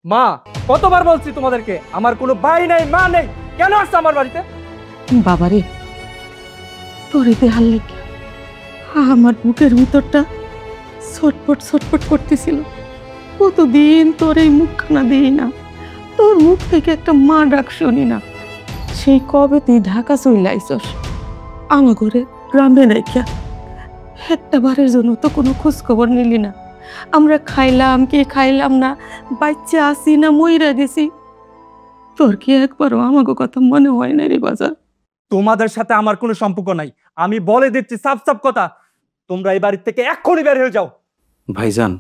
মা, কতবার বলছি তোমাদেরকে আমার কোনো ভাই নাই মা নেই, কেন আসছো আমার বাড়িতে? বাবারে, তোরে দেহার লেগে আমার বুকের ভিতরটা ছটফট ছটফট করতেছিল। কতদিন তোর এই মুখখানা দিই না, তোর মুখ থেকে একটা মা ডাক শুনি না। সেই কবে তুই ঢাকা চলে আইসস, আমার ঘরে গ্রামে রাখিয়া একটা বারের জন্য তো কোনো খোঁজ খবর নিলি না। আমরা খাইলাম কি খাইলাম না, বাচ্চা আসি না মইরা গেছি, তোর কি একবারও আমাকে কথা মনে হয় না রে বাজার? তোমাদের সাথে আমার কোনো সম্পর্ক নাই, আমি বলে দিচ্ছি সাফ সাফ কথা, তোমরা এই বাড়ি থেকে এক্ষুনি বের হয়ে যাও। ভাইজান,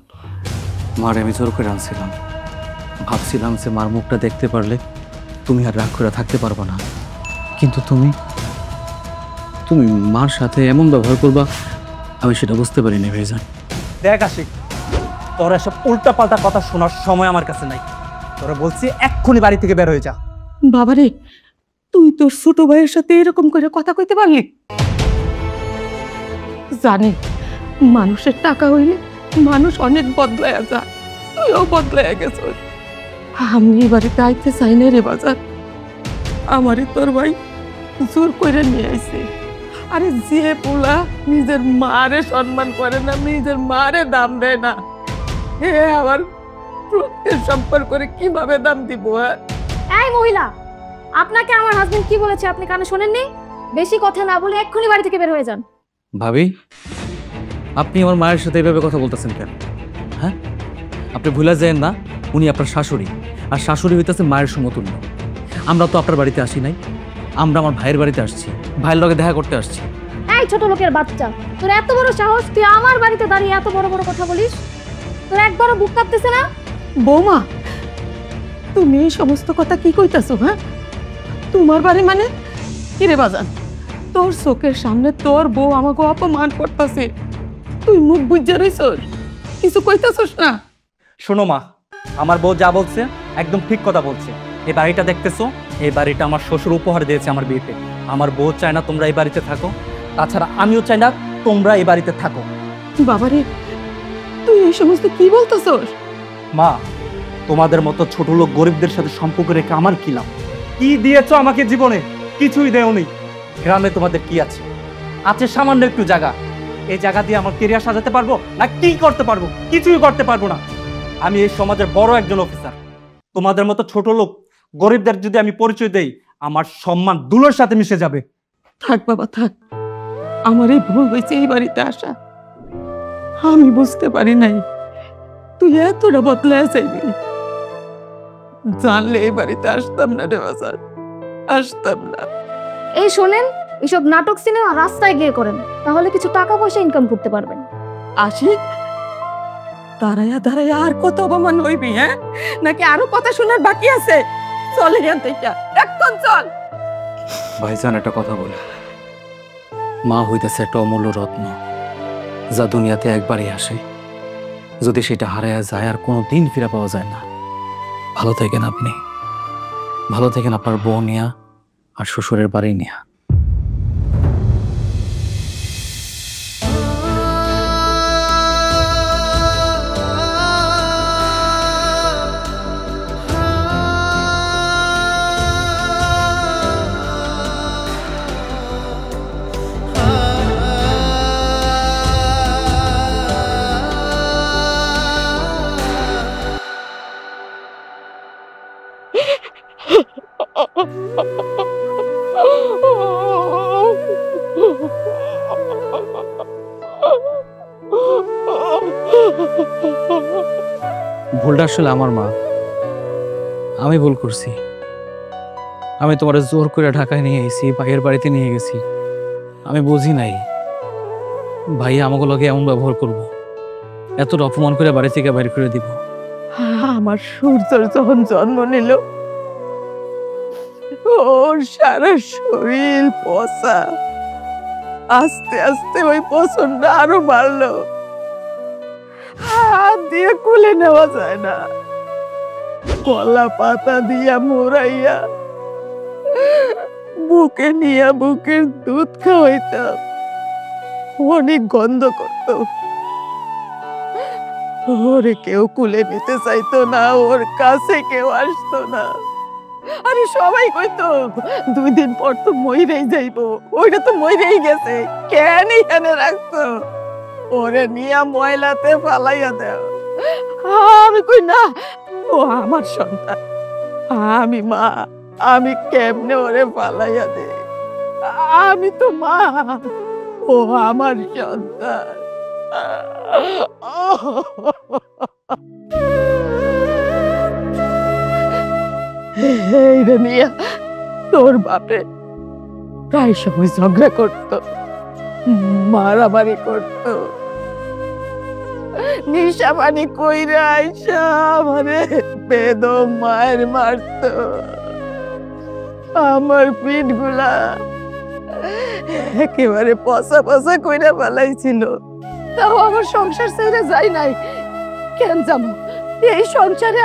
মার আমি জোর করে আনছিলাম, ভাবছিলাম যে মার মুখটা দেখতে পারলে তুমি আর রাগ করে থাকতে পারবো না, কিন্তু তুমি তুমি মার সাথে এমন ব্যবহার করবা আমি সেটা বুঝতে পারিনি ভাইজান। দেখ আশিক, তোরা সব উল্টা পাল্টা কথা শোনার সময় আমার কাছে নাই, তোরা বলছি এক্ষুনি বাড়ি থেকে বের হয়ে যা। বাবারে, তুই তোর ছোট ভাইয়ের সাথে এরকম করে কথা কইতে পারলি? জানি মানুষের টাকা হইলে মানুষ অনেক বদলায়া যায়, তুইও বদলায়া গেছিস। আমি এই বাড়িতে আইতে চাই না রে বাজার, আমারই তোর ভাই জোর করে নিয়ে আইছে। আরে যে পোলা নিজের মারে সম্মান করে না, নিজের মারে দাম দেয় না, হে আবার রক্তের সম্পর্ক করে কিভাবে দাম দিব? এই মহিলা, আপনাকে আমার হাজবেন্ড কি বলেছে আপনি কানে শোনেননি? বেশি কথা না বলে এক্ষুনি বাড়ি থেকে বের হয়ে যান। ভাবি, আপনি আমার মায়ের সাথে এইভাবে কথা বলতেছেন কেন? হ্যাঁ, আপনি ভুলে যান না উনি আপনার শাশুড়ি, আর শাশুড়ি হইতেছে মায়ের সমতুল্য। আমরা তো আপনার বাড়িতে আসি নাই, আমরা আমার ভাইয়ের বাড়িতে আসছি, ভাইয়ের লগে দেখা করতে আসছি। এই ছোট লোকের বাচ্চা, তোর এত বড় সাহস, তুই আমার বাড়িতে দাঁড়িয়ে এত বড় বড় কথা বলিস? তোর একবারও বুক কাঁপতেছে না? বৌমা, তুমি এই সমস্ত কথা কি কইতাছো? হ্যাঁ, তোমার বাড়ি মানে কি রে বাজান? তোর চোখের সামনে তোর বউ আমাকে অপমান করতেছে, তুই মুখ বুঝে রইছস, কিছু কইতাছস না? শোনো মা, আমার বউ যা বলছে একদম ঠিক কথা বলছে। এই বাড়িটা দেখতেছো, এই বাড়িটা আমার শ্বশুর উপহার দিয়েছে আমার বিয়েতে। আমার বউ চায় না তোমরা এই বাড়িতে থাকো, তাছাড়া আমিও চাই না তোমরা এই বাড়িতে থাকো। বাবারে, তুই এই সমস্ত কি বলতেছস? মা, তোমাদের মতো ছোট লোক গরিবদের সাথে সম্পর্ক রেখে আমার কি লাভ? কি দিয়েছো আমাকে জীবনে? কিছুই দেওনি। গ্রামে তোমাদের কি আছে? আছে সামান্য একটু জায়গা। এই জায়গা দিয়ে আমার কেরিয়ার সাজাতে পারবো না? কি করতে পারবো? কিছুই করতে পারবো না। আমি এই সমাজের বড় একজন অফিসার। তোমাদের মতো ছোট লোক গরিবদের যদি আমি পরিচয় দেই, আমার সম্মান ধুলোর সাথে মিশে যাবে। থাক বাবা থাক, আমার এই ভুল হয়েছে এই বাড়িতে আসা। আমি বুঝতে পারি নাই তুই এতটা বদলায় যাইবি। জানলে এই বাড়িতে আসতাম না রে বাজার, আসতাম না। এই শোনেন, এইসব নাটক সিনেমা রাস্তায় গিয়ে করেন, তাহলে কিছু টাকা পয়সা ইনকাম করতে পারবেন। আশিক, দাঁড়াইয়া দাঁড়াইয়া আর কত অপমান হইবি? হ্যাঁ, নাকি আরো কথা শোনার বাকি আছে? চলে যান থেকে, এখন চল। ভাইজান, একটা কথা বলে, মা হইতেছে একটা অমূল্য রত্ন, যা দুনিয়াতে একবারই আসে। যদি সেটা হারায়া যায় আর কোনো দিন ফিরে পাওয়া যায় না। ভালো থাকেন আপনি, ভালো থাকেন আপনার বউ নিয়া আর শ্বশুরের বাড়ি নিয়া। ভুলটা আসলে আমার মা, আমি ভুল করছি। আমি তোমার জোর করে ঢাকায় নিয়ে এসেছি, ভাইয়ের বাড়িতে নিয়ে গেছি। আমি বুঝি নাই ভাই আমাকে লগে এমন ব্যবহার করব, এতটা অপমান করে বাড়ি থেকে বাইর করে দিব। আমার সূর্যর যখন জন্ম নিল, ওর সারা শরীর পচা, আস্তে আস্তে ওই পছন্দ আরো বাড়লো, হাত দিয়ে কুলে নেওয়া যায় না, কলা পাতা দিয়া মোড়াইয়া বুকে নিয়ে বুকের দুধ খাওয়াইতাম, অনেক গন্ধ করত। ওরে কেউ কুলে নিতে চাইতো না, ওর কাছে কেউ আসতো না। আরে সবাই কইতো 2 দিন পর তো মইরেই যাইবো, ওইটা তো মইরেই গেছে, কেন এখানে রাখতো? ওরে নিয়া ময়লাতে ফালাইয়া দাও। আমি কই না, ও আমার সন্তান, আমি মা, আমি কেমনে ওরে ফালাইয়া দে? আমি তো মা, ও আমার সন্তান। এই রে মিয়া, তোর বাপে প্রায় সময় ঝগড়া করতো, মারামারি করতো, নিশা পানি কইরা আইসা আমারে বেদম মায়ের মারতো। আমার পিঠ গুলা একেবারে পচা পচা কইরা ফেলাইছিল, তাও আমার সংসার ছেড়ে যাই নাই। কেন যাবো? এই সংসারে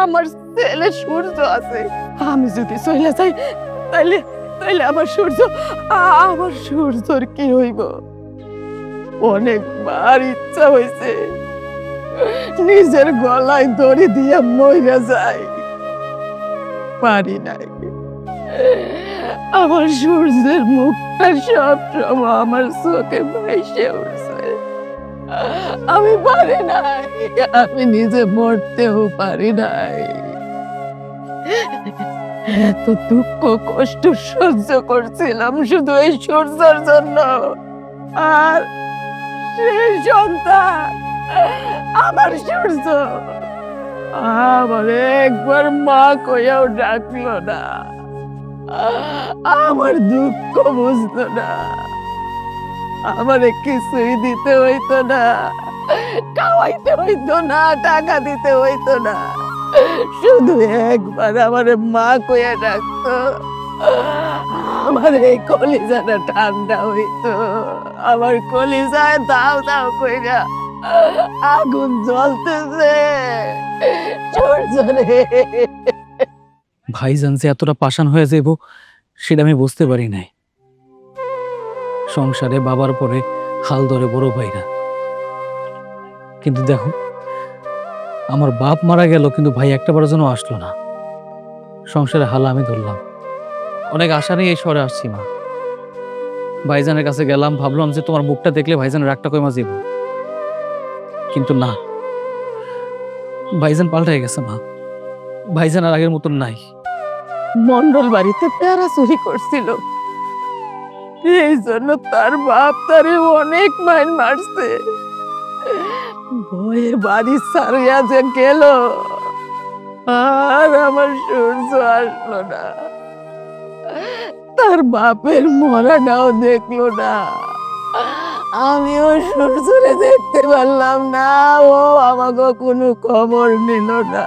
আমার ছেলে সূর্য আছে, আমি যদি চলে যাই তাইলে তাইলে আমার সূর্যর কি হইব? অনেকবার ইচ্ছা হয়েছে নিজের গলায় দড়ি দিয়ে মইরা যায়, পারি নাই। আমার সূর্যের মুখটা সব সময় আমার চোখে ভেসে উঠছে, আমি পারি নাই, আমি নিজে মরতেও পারি নাই। এত দুঃখ কষ্ট সহ্য করছিলাম শুধু এই সূর্যের জন্য, আর সেই সন্তান আমার সূর্য আমার একবার মা কইয়াও ডাকলো না, আমার দুঃখ বুঝলো না, আমারে কিছুই দিতে হইতো না, খাওয়াইতে হইতো না, টাকা দিতে হইতো না, শুধু একবার আমারে মা কইয়া ডাকতো, আমার এই কলিজাটা ঠান্ডা হইতো, আমার কলিজায় দাও দাও কইরা আগুন জ্বলতেছে। সূর্য রে, ভাইজান যে এতটা পাষাণ হয়ে যাইব সেটা আমি বুঝতে পারি নাই। সংসারে বাবার পরে হাল ধরে বড় ভাইরা, কিন্তু দেখো আমার বাপ মারা গেল কিন্তু ভাই একটাবার জন্য আসলো না। সংসারে হাল আমি ধরলাম, অনেক আশা নিয়ে এই শহরে আসছি মা। ভাইজানের কাছে গেলাম, ভাবলাম যে তোমার মুখটা দেখলে ভাইজানের রাগটা কমা যাইব, কিন্তু না, ভাইজান পাল্টাই গেছে মা। ভাইজান আর আগের মতন নাই। মন্ডল বাড়িতে পেয়ারা চুরি করছিল, এই জন্য তার বাপ তারে অনেক মাইর মারছে। ভয়ে বাড়ি ছাড়িয়া যে গেল, আর আমার সূর্য আসলো না, তার বাপের মরাটাও দেখলো না, আমিও সূর্যরে দেখতে পারলাম না, ও আমাকে কোনো খবর নিল না।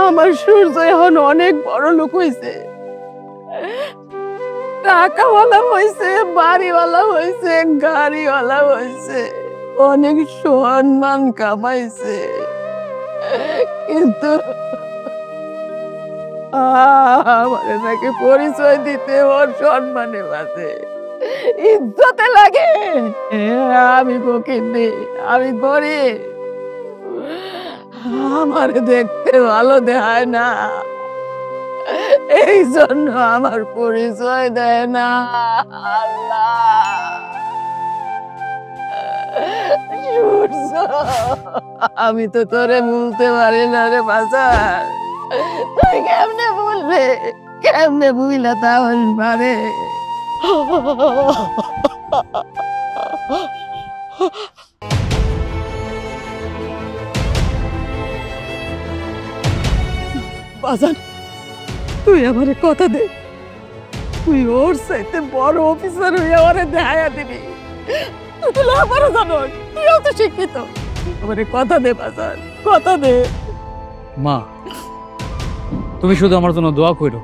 আমার সূর্য এখন অনেক বড় লোক হয়েছে, টাকাওয়ালা হয়েছে, বাড়িওয়ালা হয়েছে, গাড়িওয়ালা হয়েছে, অনেক সম্মান কামাইছে, কিন্তু আমার নাকি পরিচয় দিতে ওর সম্মানে বাজে, ইজ্জতে লাগে। আমি ফকিন্নি, আমি গরিব, আমার দেখতে ভালো দেখায় না, এই জন্য আমার পরিচয় দেয় না। আল্লাহ, সূর্য, আমি তো তোরে ভুলতে পারি না রে বাজার, তুই কেমনে ভুলবে? কেমনে ভুলা তাহলে পারে? বাজান, তুই আমারে কথা দে, তুই ওর চাইতে বড় অফিসার হয়ে আমারে দেখাইয়া দিবি। তুই তো লেখাপড়া জানো, তুইও তো শিক্ষিত, আমারে কথা দে বাজান, কথা দে। মা, তুমি শুধু আমার জন্য দোয়া করো।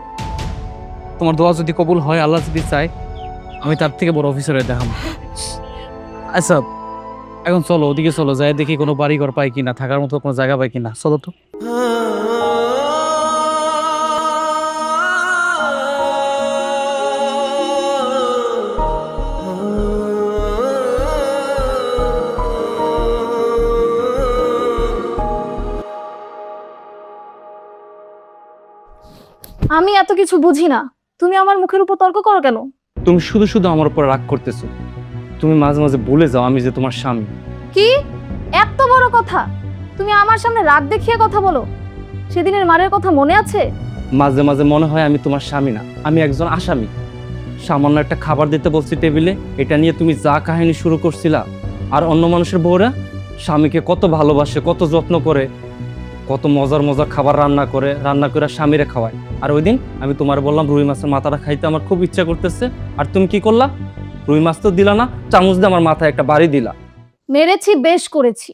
তোমার দোয়া যদি কবুল হয়, আল্লাহ যদি চায়, আমি তার থেকে বড় অফিসারে দেখাবো। আচ্ছা, এখন চলো, ওদিকে চলো, যাই দেখি কোনো বাড়িঘর পাই কিনা, থাকার মতো কোনো জায়গা পাই কিনা। চলো তো। আমি এত কিছু বুঝি না, তুমি আমার মুখের উপর তর্ক করো কেন? তুমি শুধু শুধু আমার উপর রাগ করতেছো। তুমি মাঝে মাঝে ভুলে যাও আমি যে তোমার স্বামী। কি এত বড় কথা? তুমি আমার সামনে রাগ দেখিয়ে কথা বলো? সেদিনের মারের কথা মনে আছে? মাঝে মাঝে মনে হয় আমি তোমার স্বামী না, আমি একজন আসামি। সামান্য একটা খাবার দিতে বলছি টেবিলে, এটা নিয়ে তুমি যা কাহিনী শুরু করছিলা। আর অন্য মানুষের বউরা স্বামীকে কত ভালোবাসে, কত যত্ন করে, কত মজার মজার খাবার রান্না করে স্বামীরে খাওয়ায়। আর ওই দিন আমি তোমার বললাম রুই মাছের মাথাটা খাইতে আমার খুব ইচ্ছা করতেছে, আর তুমি কি করলা? রুই মাছ তো দিলা না, চামচ দিয়ে আমার মাথায় একটা বাড়ি দিলা। মেরেছি, বেশ করেছি।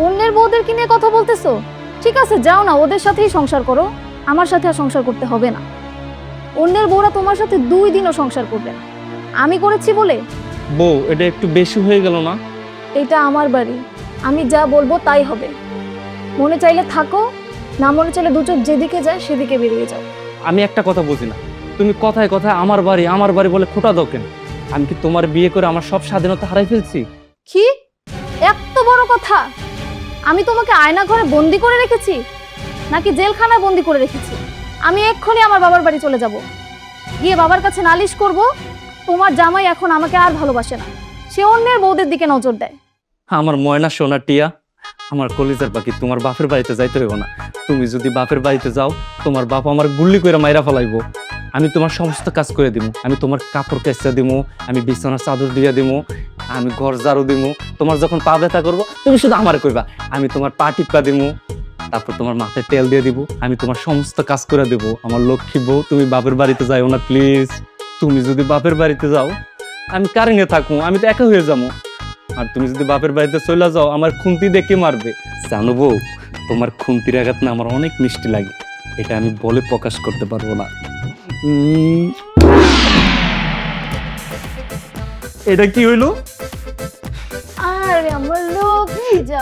অন্যের বউদেরকে নিয়ে কথা বলতেছো? ঠিক আছে, যাও না, ওদের সাথেই সংসার করো, আমার সাথে আর সংসার করতে হবে না। অন্যের বউরা তোমার সাথে 2 দিনও সংসার করবে না। আমি করেছি বলে? বউ, এটা একটু বেশি হয়ে গেল না? এটা আমার বাড়ি, আমি যা বলবো তাই হবে। মনে চাইলে থাকো, না মনে চাইলে 2 চোখ যেদিকে যায় সেদিকে বেরিয়ে যাও। আমি একটা কথা বুঝি না, তুমি কথায় কথায় আমার বাড়ি বলে খোটা দাও কেন? আমি কি তোমার বিয়ে করে আমার সব স্বাধীনতা হারাই ফেলছি? কি এত বড় কথা? আমি তোমাকে আয়না ঘরে বন্দি করে রেখেছি নাকি জেলখানায় বন্দি করে রেখেছি? আমি এক্ষুনি আমার বাবার বাড়ি চলে যাব, গিয়ে বাবার কাছে নালিশ করব তোমার জামাই এখন আমাকে আর ভালোবাসে না, সে অন্যের বউদের দিকে নজর দেয়। আমার ময়না সোনা টিয়া, আমার কলিজার পাখি, তোমার বাপের বাড়িতে যাইতে হইব না। তুমি যদি বাপের বাড়িতে যাও, তোমার বাপ আমার গুল্লি করে মাইরা ফেলাইবো। আমি তোমার সমস্ত কাজ করে দিব, আমি তোমার কাপড় কেচা দিব, আমি বিছানার চাদর দিয়ে দিব, আমি ঘর ঝাড়ু দিব। তোমার যখন পা ব্যথা করবো তুমি শুধু আমার কইবা, আমি তোমার পা টিপা দিব, তারপর তোমার মাথায় তেল দিয়ে দিব, আমি তোমার সমস্ত কাজ করে দেব। আমার লক্ষ্মী বউ, তুমি বাপের বাড়িতে যাইও না প্লিজ। তুমি যদি বাপের বাড়িতে যাও, আমি কারেঙ্গে থাকবো, আমি তো একা হয়ে যাবো। আর তুমি যদি বাপের বাড়িতে চলে যাও, আমার খুন্তি দেখে মারবে। জানো বউ, তোমার খুন্তির আঘাত না আমার অনেক মিষ্টি লাগে, এটা আমি বলে প্রকাশ করতে পারবো না। এটা কি হইলো? আরে আমার লক্ষ্মী যা।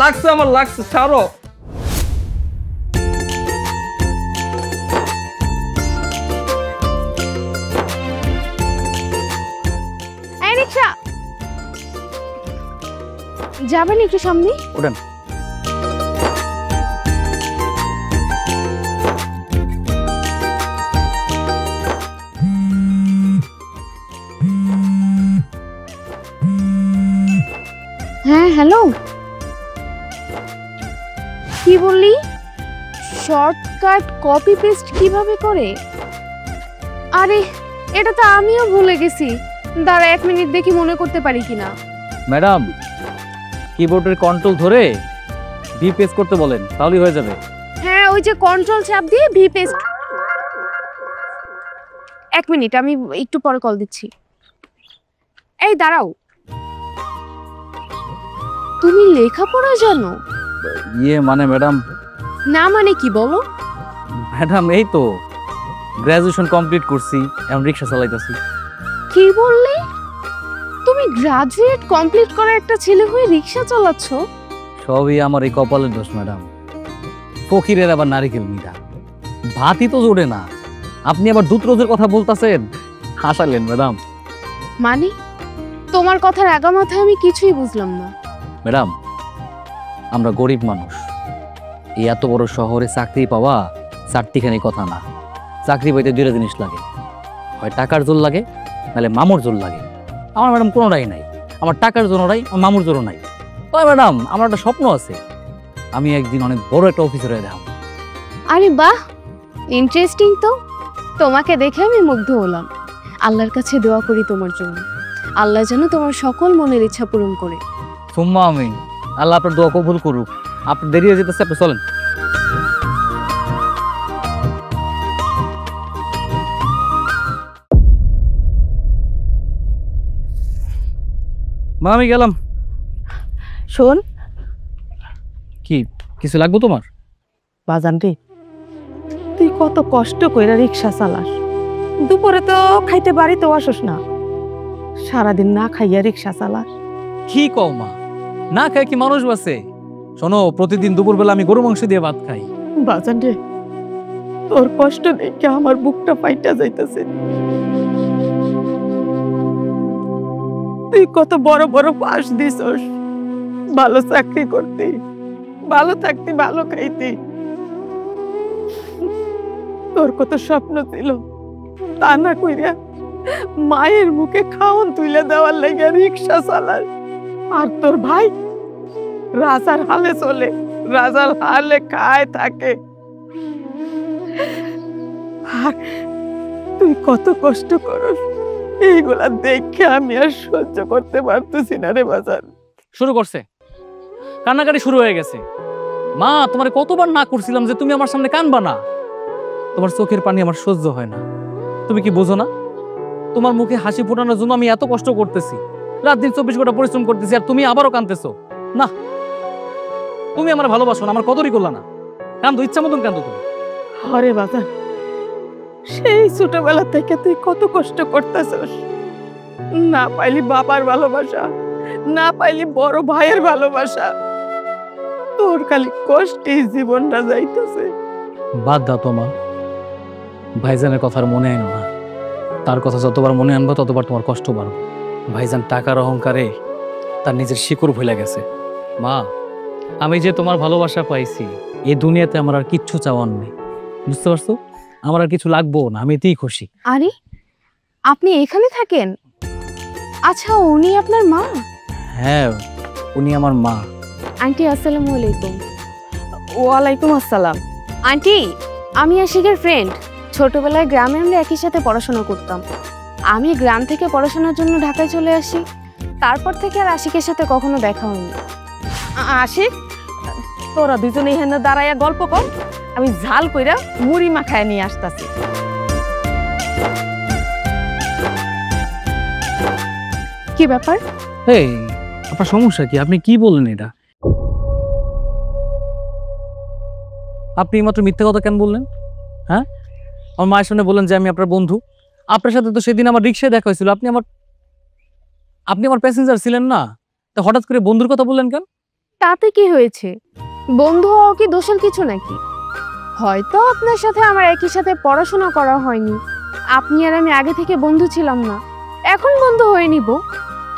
লাগছে, আমার লাগছে, ছাড়ো। এই রিকশা, যাবেন একটু সামনে? ওঠেন। হ্যাঁ হ্যালো, কি বললি? শর্টকাট কপি পেস্ট কিভাবে করে? আরে এটা তো আমিও ভুলে গেছি, দাঁড়া 1 মিনিট দেখি মনে করতে পারি কিনা। ম্যাডাম, কিবোর্ডের কন্ট্রোল ধরে ভি প্রেস করতে বলেন, তাহলেই হয়ে যাবে। হ্যাঁ, ওই যে কন্ট্রোল চাপ দিয়ে ভি পেস্ট। 1 মিনিট, আমি একটু পরে কল দিচ্ছি। এই দাঁড়াও, তুমি লেখাপড়া জানো? মানে ম্যাডাম, না মানে কি বলো? ম্যাডাম এই তো গ্রাজুয়েশন কমপ্লিট করছি, এখন রিক্সা চালাইতেছি। কি বললে? তুমি গ্রাজুয়েট কমপ্লিট করা একটা ছেলে হয়ে রিকশা চালাচ্ছ? সবই আমার এই কপালের দোষ ম্যাডাম। ফকিরের আবার নারিকেল মিঠা, ভাতই তো জোড়ে না, আপনি আবার দুধ রোজের কথা বলতেছেন। হাসালেন ম্যাডাম। মানে তোমার কথার আগা মাথায় আমি কিছুই বুঝলাম না। ম্যাডাম, আমরা গরিব মানুষ, এই এত বড় শহরে চাকরি পাওয়া চারটিখানি কথা না। চাকরি পাইতে 2টা জিনিস লাগে, হয় টাকার জোর লাগে, নাহলে মামুর জোর লাগে। আমার ম্যাডাম কোনোটাই নাই, আমার টাকার জোরও নাই, আমার মামুর জোরও নাই। তবে ম্যাডাম, আমার একটা স্বপ্ন আছে, আমি একদিন অনেক বড় একটা অফিসার হয়ে দেখাবো। আরে বাহ, ইন্টারেস্টিং তো। তোমাকে দেখে আমি মুগ্ধ হলাম। আল্লাহর কাছে দোয়া করি তোমার জন্য, আল্লাহ যেন তোমার সকল মনের ইচ্ছা পূরণ করে। সুম্মা আমিন। আল্লাহ আপনার দোয়া কবুল করুক। আপনি দেরি হয়ে যেতেছে, আপনি চলেন। মা, আমি গেলাম। শোন কি কিছু লাগবে তোমার? বাজান রে, তুই কত কষ্ট কইরা রিক্সা চালাস, দুপুরে তো খাইতে বাড়িতেও আসস না, সারাদিন না খাইয়া রিক্সা চালাস। কি কও মা, না খায় কি মানুষ বাঁচে? শোনো, প্রতিদিন দুপুরবেলা আমি গরু মাংস দিয়ে ভাত খাই। বাজান রে, তোর কষ্ট দেখে আমার বুকটা ফাইটা যাইতেছে। তুই কত বড় বড় পাস দিছস, ভালো চাকরি করতি, ভালো থাকতি, ভালো খাইতি। তোর কত স্বপ্ন ছিল, তা না কইরা মায়ের মুখে খাওন তুলে দেওয়ার লেগে রিক্সা চালাস। আর তোর ভাই রাজার হালে চলে, রাজার হালে খায় থাকে। আর তুই কত কষ্ট করস, এইগুলা দেখে আমি আর সহ্য করতে পারতেছি না রে বাজার। শুরু করছে, কান্নাকাটি শুরু হয়ে গেছে। মা, তোমার কতবার না করছিলাম যে তুমি আমার সামনে কানবা না। তোমার চোখের পানি আমার সহ্য হয় না। তুমি কি বোঝো না? তোমার মুখে হাসি ফোটানোর জন্য আমি এত কষ্ট করতেছি, রাত দিন 24 ঘন্টা পরিশ্রম করতেছি, আর তুমি আবারও কাঁদতেছো। না, তুমি আমার ভালোবাসো না, আমার কদরই করলা না। কান্দো, ইচ্ছা মতন কান্দো তুমি। হরে বাজার, সেই ছোটবেলা থেকে তুই কত কষ্ট করতেছস, না পাইলি বাবার ভালোবাসা, না পাইলি বড় ভাইয়ের ভালোবাসা, তোর খালি কষ্টেই জীবনটা যাইতেছে। বাদ দাও তোমার, ভাইজানের কথা আর মনে আনো না। তার কথা যতবার মনে আনবো ততবার তোমার কষ্ট বাড়বে। ভাইজান টাকার অহংকারে তার নিজের শিকড় ভুলে গেছে। মা, আমি যে তোমার ভালোবাসা পাইছি, এই দুনিয়াতে আমার আর কিচ্ছু চাওয়ার নেই, বুঝতে পারছো? আমার আর কিছু লাগবো না, আমি এতেই খুশি। আরে, আপনি এখানে থাকেন? আচ্ছা, উনি আপনার মা? হ্যাঁ, উনি আমার মা। আন্টি, আসসালামু আলাইকুম। ওয়ালাইকুম আসসালাম। আন্টি, আমি আশিকের ফ্রেন্ড। ছোটবেলায় গ্রামে আমরা একই সাথে পড়াশোনা করতাম। আমি গ্রাম থেকে পড়াশোনার জন্য ঢাকায় চলে আসি, তারপর থেকে আর আশিকের সাথে কখনো দেখা হয়নি। আশিক, তোরা দুজনে এখানে দাঁড়াইয়া গল্প কর, আমি ঝাল কইরা মুড়ি মাখায় নিয়ে আসতাছি। কি ব্যাপার? এই, আপনার সমস্যা কি? আপনি কি বললেন এটা? আপনি মাত্র মিথ্যা কথা কেন বললেন? হ্যাঁ, আমার মায়ের সামনে বললেন যে আমি আপনার বন্ধু। আপনার সাথে তো সেদিন আমার রিক্সায় দেখা হয়েছিল। আপনি আমার প্যাসেঞ্জার ছিলেন না, তো হঠাৎ করে বন্ধুর কথা বললেন কেন? তাতে কি হয়েছে? বন্ধু হওয়া কি দোষের কিছু নাকি? হয়তো আপনার সাথে আমার একই সাথে পড়াশোনা করা হয়নি, আপনি আর আমি আগে থেকে বন্ধু ছিলাম না, এখন বন্ধু হয়ে নিব।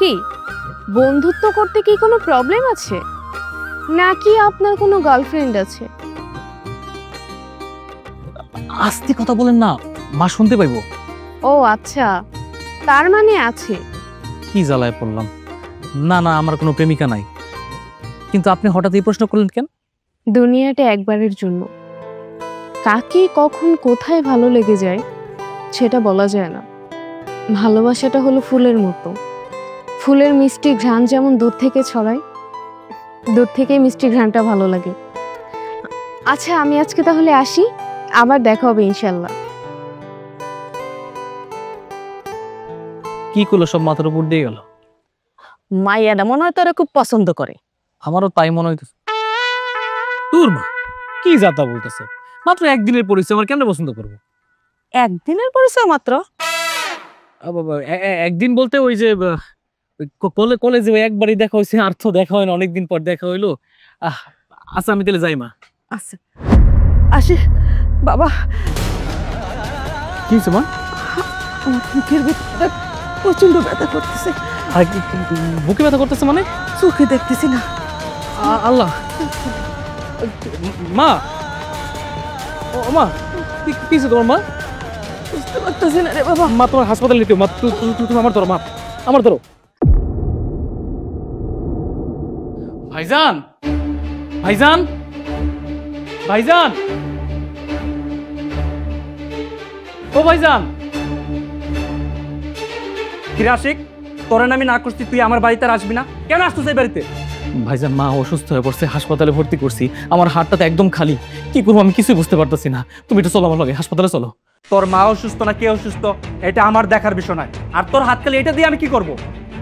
কি, বন্ধুত্ব করতে কি কোনো প্রবলেম আছে নাকি আপনার কোনো গার্লফ্রেন্ড আছে? আস্তে কথা বলেন না, মা শুনতে পাইবো। ও আচ্ছা, তার মানে আছে। কি জ্বালায় পড়লাম। না না, আমার কোনো প্রেমিকা নাই। কিন্তু আপনি হঠাৎ এই প্রশ্ন করলেন কেন? দুনিয়াটা একবারের জন্য, কাকে কখন কোথায় ভালো লেগে যায় সেটা বলা যায় না। ভালোবাসাটা হলো ফুলের মতো, ফুলের মিষ্টি ঘ্রাণ যেমন দূর থেকে ছড়ায়, দূর থেকেই মিষ্টি ঘ্রাণটা ভালো লাগে। আচ্ছা, আমি আজকে তাহলে আসি, আবার দেখা হবে ইনশাল্লাহ। কি করলো, সব মাথার উপর দিয়ে গেল। মাইয়াটা মনে হয় তোরা খুব পছন্দ করে। আমারও তাই মনে হইতেছে। তোর মা কি যাতা বলতেছে? মাত্র একদিনের পরিচয়, আমার কেন পছন্দ করবো? একদিনের পরিচয় মাত্র? একদিন বলতে ওই যে কলেজে একবারই দেখা হয়েছে, আর তো দেখা হয় না, অনেকদিন পর দেখা হইলো। আচ্ছা, আমি তাহলে যাই মা। আচ্ছা আসি বাবা। কি হয়েছে মা? আমার মুখের ভিতরে প্রচন্ড ব্যথা করতেছে। আর বুকে ব্যথা করতেছে মানে? চোখে দেখতেছি না। আল্লাহ, মা, ও মা, কি হয়েছে তোমার? মা বুঝতে পারতেছি না রে বাবা। মা, তোমার হাসপাতালে নিতে, মা তুমি আমার ধরো, মা আমার ধরো। ভাইজান, ভাইজান, ভাইজান, ও ভাইজান। কিরে আশিক, তোরে আমি না করছি, তুই আমার বাড়িতে আর আসবি না কেন? আসছিস এই বাড়িতে? ভাইজান, মা অসুস্থ হয়ে পড়ছে, হাসপাতালে ভর্তি করছি। আমার হাতটা তো একদম খালি, কি করবো আমি কিছুই বুঝতে পারতেছি না। তুমি একটু চলো আমার লগে, হাসপাতালে চলো। তোর মা অসুস্থ না কে অসুস্থ এটা আমার দেখার বিষয় নয়। আর তোর হাত খালি এটা দিয়ে আমি কি করব?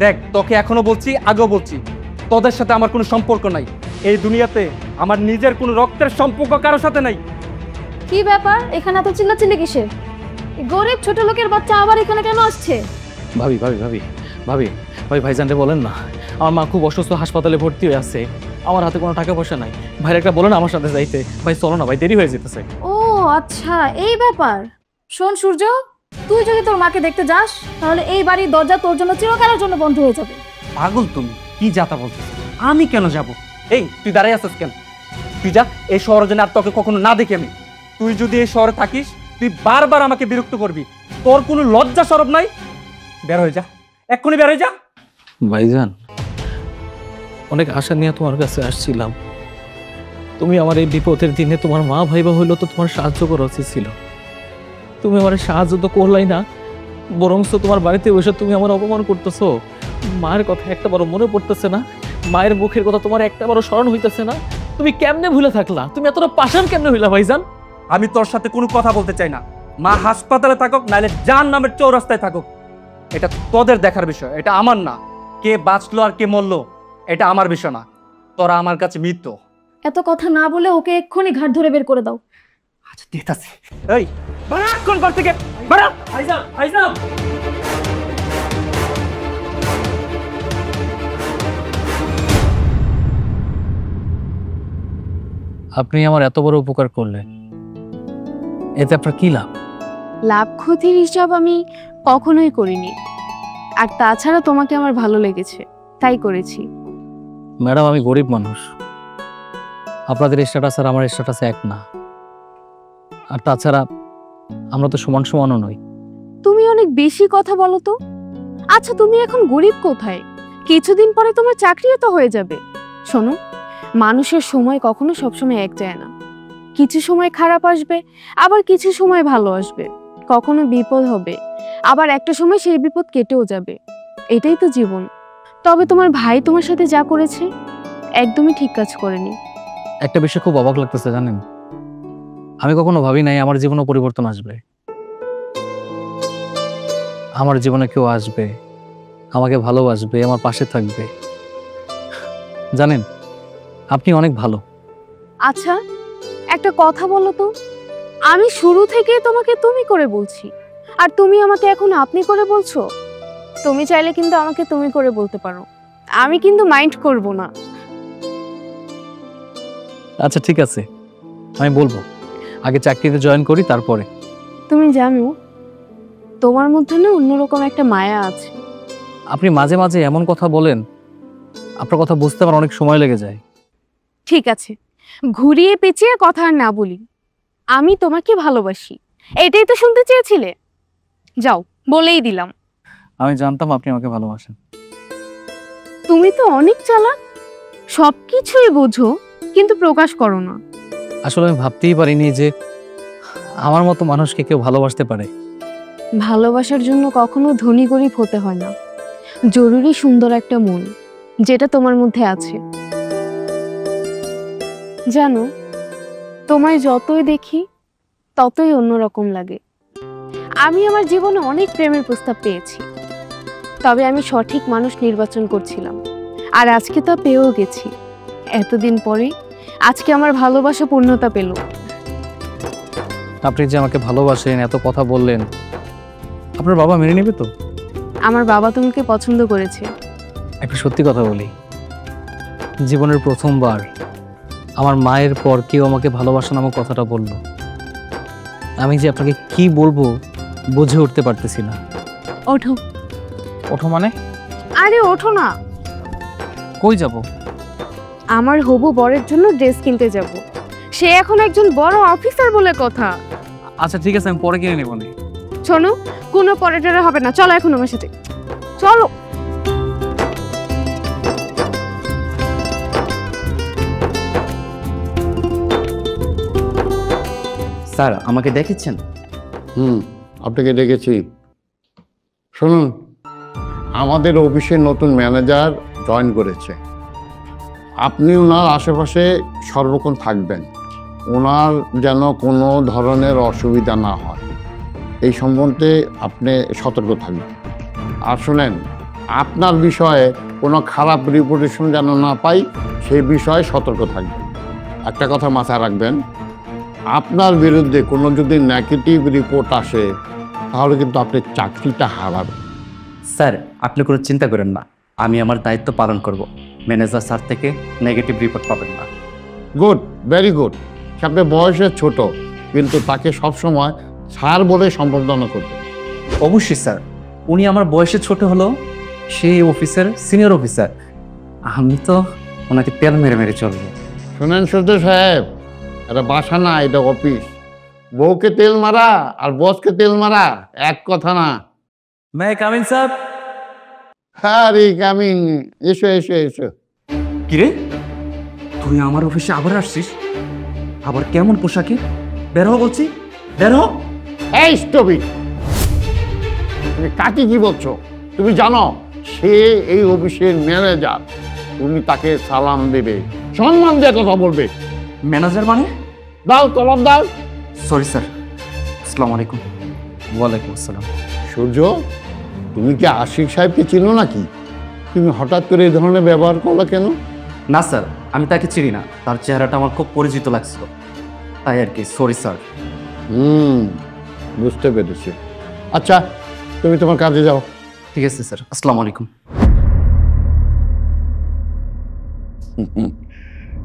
দেখ, তোকে এখনো বলছি, আগেও বলছি, তোদের সাথে আমার কোনো সম্পর্ক নাই। এই দুনিয়াতে আমার নিজের কোনো রক্তের সম্পর্ক কারোর সাথে নাই। কি ব্যাপার, এখানে এত চিল্লাচিল্লি কিসের? গরিব ছোট লোকের বাচ্চা আবার এখানে কেন আসছে? ভাবি ভাবি ভাবি ভাবি ভাই, ভাইজানরে বলেন না, আমার মা খুব অসুস্থ, হাসপাতালে ভর্তি হয়ে আছে। আমার হাতে কোনো টাকা পয়সা নাই। ভাইয়ের একটা বলেন আমার সাথে যাইতে। ভাই চলো না ভাই, দেরি হয়ে যেতেছে। ও আচ্ছা, এই ব্যাপার। শোন সূর্য, তুই যদি তোর মাকে দেখতে যাস তাহলে এই বাড়ির দরজা তোর জন্য চিরকালের জন্য বন্ধ হয়ে যাবে। পাগল তুমি, কি যাতা বলছিস? আমি কেন যাব? এই তুই দাঁড়াই আছিস কেন? তুই যা, এই শহরের জন্য আর তোকে কখনো না দেখি আমি। তুই যদি এই শহরে থাকিস, তুই বারবার আমাকে বিরক্ত করবি, তোর কোনো লজ্জা শরম নাই? বের হয়ে যা, এক্ষুনি বের হয়ে যা। ভাইজান, অনেক আশা নিয়ে তোমার কাছে আসছিলাম। তুমি আমার এই বিপদের দিনে তোমার মা ভাইবা হইলো তো তোমার সাহায্য করা উচিত ছিল। তুমি আমার সাহায্য তো করলাই না, বরং তোমার বাড়িতে বসে তুমি আমার অপমান করতেছো। মায়ের কথা একটা বড় মনে পড়তেছে না? মায়ের মুখের কথা তোমার একটা বড় স্মরণ হইতেছে না? তুমি কেমনে ভুলে থাকলা? তুমি এতটা পাষাণ কেমনে হইলা ভাইজান? আমি তোর সাথে কোনো কথা বলতে চাই না। মা হাসপাতালে থাকুক, নাহলে জাহান্নামের চৌরাস্তায় থাকুক, এটা তোদের দেখার বিষয়, এটা আমার না। কে বাঁচলো আর কে মরলো এটা আমার বিষয় না। তোরা আমার কাছে মৃত। এত কথা না বলে ওকে এক্ষুনি ঘাট ধরে বের করে দাও। আচ্ছা ঠিক আছে। এই বাড়া, কোন ঘর থেকে বাড়া। ভাইজান, ভাইজান, আপনি আমার এত বড় উপকার করলেন, এতে আপনার কি লাভ? লাভ ক্ষতির হিসাব আমি কখনোই করিনি, আর তাছাড়া তোমাকে আমার ভালো লেগেছে তাই করেছি। ম্যাডাম, আমি গরিব মানুষ, আপনাদের স্ট্যাটাস আর আমার স্ট্যাটাস এক না। আর তাছাড়া আমরা তো সমান সমানও নই। তুমি অনেক বেশি কথা বলো তো। আচ্ছা, তুমি এখন গরিব কোথায়? কিছুদিন পরে তোমার চাকরিও তো হয়ে যাবে। শোনো, মানুষের সময় কখনো সবসময় এক যায় না। কিছু সময় খারাপ আসবে, আবার কিছু সময় ভালো আসবে। কখনো বিপদ হবে, আবার একটা সময় সেই বিপদ কেটেও যাবে। এটাই তো জীবন। তবে তোমার ভাই তোমার সাথে যা করেছে একদমই ঠিক কাজ করেনি। একটা বিষয় খুব অবাক লাগতেছে জানেন, আমি কখনো ভাবি নাই আমার জীবনে পরিবর্তন আসবে। আমার জীবনে কেউ আসবে, আমাকে ভালোবাসবে, আমার পাশে থাকবে। জানেন, আপনি অনেক ভালো। আচ্ছা, একটা কথা বলো তো, আমি শুরু থেকে তোমাকে তুমি করে বলছি, আর তুমি আমাকে এখন আপনি করে বলছো। তুমি চাইলে কিন্তু আমাকে তুমি করে বলতে পারো, আমি কিন্তু মাইন্ড করব না। আচ্ছা ঠিক আছে, আমি বলবো। আগে চাকরিতে জয়েন করি, তারপরে। তুমি জানো, তোমার মধ্যে না অন্যরকম একটা মায়া আছে। আপনি মাঝে মাঝে এমন কথা বলেন, আপনার কথা বুঝতে আমার অনেক সময় লেগে যায়। ঠিক আছে, ঘুরিয়ে পেঁচিয়ে কথা আর না বলি, আমি তোমাকে ভালোবাসি। এটাই তো শুনতে চেয়েছিলে, যাও বলেই দিলাম। আমি জানতাম আপনি আমাকে ভালোবাসেন। তুমি তো অনেক চালাক, সবকিছুই বোঝো কিন্তু প্রকাশ করো না। আসলে আমি ভাবতেই পারিনি যে আমার মতো মানুষকে কেউ ভালোবাসতে পারে। ভালোবাসার জন্য কখনো ধনী গরিব হতে হয় না, জরুরি সুন্দর একটা মন, যেটা তোমার মধ্যে আছে। জানো, তোমায় যতই দেখি ততই অন্যরকম লাগে। আমি আমার জীবনে অনেক প্রেমের প্রস্তাব পেয়েছি, তবে আমি সঠিক মানুষ নির্বাচন করছিলাম, আর আজকে তা পেয়েও গেছি। এতদিন পরে আজকে আমার ভালোবাসা পূর্ণতা পেল। আপনি যে আমাকে ভালোবাসেন, এত কথা বললেন, আপনার বাবা মেনে নেবে তো? আমার বাবা তোমাকে পছন্দ করেছে। একটা সত্যি কথা বলি, জীবনের প্রথমবার আমার মায়ের পর কেউ আমাকে ভালোবাসা নামক কথাটা বলল। আমি যে আপনাকে কি বলবো বুঝে উঠতে পারতেছি না। ওঠো। ওঠো মানে? আরে ওঠো না। কই যাব? আমার হবু বরের জন্য ড্রেস কিনতে যাব। সে এখন একজন বড় অফিসার বলে কথা। আচ্ছা ঠিক আছে, আমি পরে কিনে নেব না। শোনো, কোনো পরেটারে হবে না, চলো এখন আমার সাথে, চলো। স্যার, আমাকে দেখেছেন? আপনাকে ডেকেছি। শুনুন, আমাদের অফিসে নতুন ম্যানেজার জয়েন করেছে। আপনি ওনার আশেপাশে সর্বক্ষণ থাকবেন, ওনার যেন কোনো ধরনের অসুবিধা না হয় এই সম্বন্ধে আপনি সতর্ক থাকবেন। আর শুনেন, আপনার বিষয়ে কোনো খারাপ রিপুটেশন যেন না পাই সেই বিষয়ে সতর্ক থাকবেন। একটা কথা মাথায় রাখবেন, আপনার বিরুদ্ধে কোনো যদি নেগেটিভ রিপোর্ট আসে তাহলে কিন্তু আপনি চাকরিটা হারাবেন। স্যার, আপনি কোনো চিন্তা করেন না, আমি আমার দায়িত্ব পালন করব। ম্যানেজার স্যার থেকে নেগেটিভ রিপোর্ট পাবেন না। Good, very good. সে আপনার বয়সে ছোট, কিন্তু তাকে সবসময় স্যার বলে সম্বোধনা করবেন। অবশ্যই স্যার, উনি আমার বয়সে ছোট হলো, সেই অফিসার, সিনিয়র অফিসার। আমি তো ওনাকে তেল মেরে মেরে চলবো। শোনেন সূর্য সাহেব, এটা বাসা না, এটা অফিস। বউকে তেল মারা আর বসকে তেল মারা এক কথা না। मैं कामिन साहब। হ্যাঁ রে কামিং, এসো এসো এসো। কিরে, তুই আমার অফিসে আবার আসছিস? আবার কেমন পোশাকে? বের হ বলছি, বের হ। এই স্টপ ইট! তুমি কাকে কি বলছো? তুমি জানো সে এই অফিসের ম্যানেজার, তুমি তাকে সালাম দেবে, সম্মান দিয়ে কথা বলবে। ম্যানেজার মানে? দাও তলব দাও। সরি স্যার, আসসালামু আলাইকুম। ওয়ালাইকুম আসসালাম। সূর্য, তুমি কি আশিক সাহেবকে চিনো নাকি? তুমি হঠাৎ করে এই ধরনের ব্যবহার করলে কেন? না স্যার, আমি তাকে চিনি না, তার চেহারাটা আমার খুব পরিচিত লাগছিল, তাই আর কি। Sorry sir. বুঝতে পেরেছি। আচ্ছা, তুমি তোমার কাজে যাও। ঠিক আছে স্যার, আসসালামু আলাইকুম।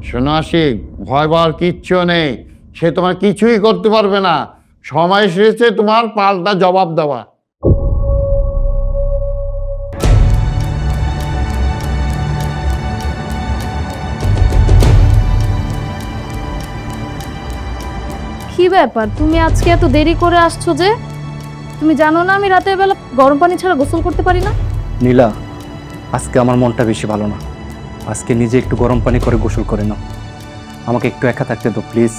শোনো আশিক, ভয় পাওয়ার কিচ্ছু নেই, সে তোমার কিছুই করতে পারবে না। সময় এসেছে তোমার পাল্টা জবাব দেওয়া। কি ব্যাপার, তুমি আজকে এত দেরি করে আসছো যে? তুমি জানো না আমি রাতের বেলা গরম পানি ছাড়া গোসল করতে পারি না? নীলা, আজকে আমার মনটা বেশি ভালো না, আজকে নিজে একটু গরম পানি করে গোসল করে নাও, আমাকে একটু একা থাকতে দাও প্লিজ।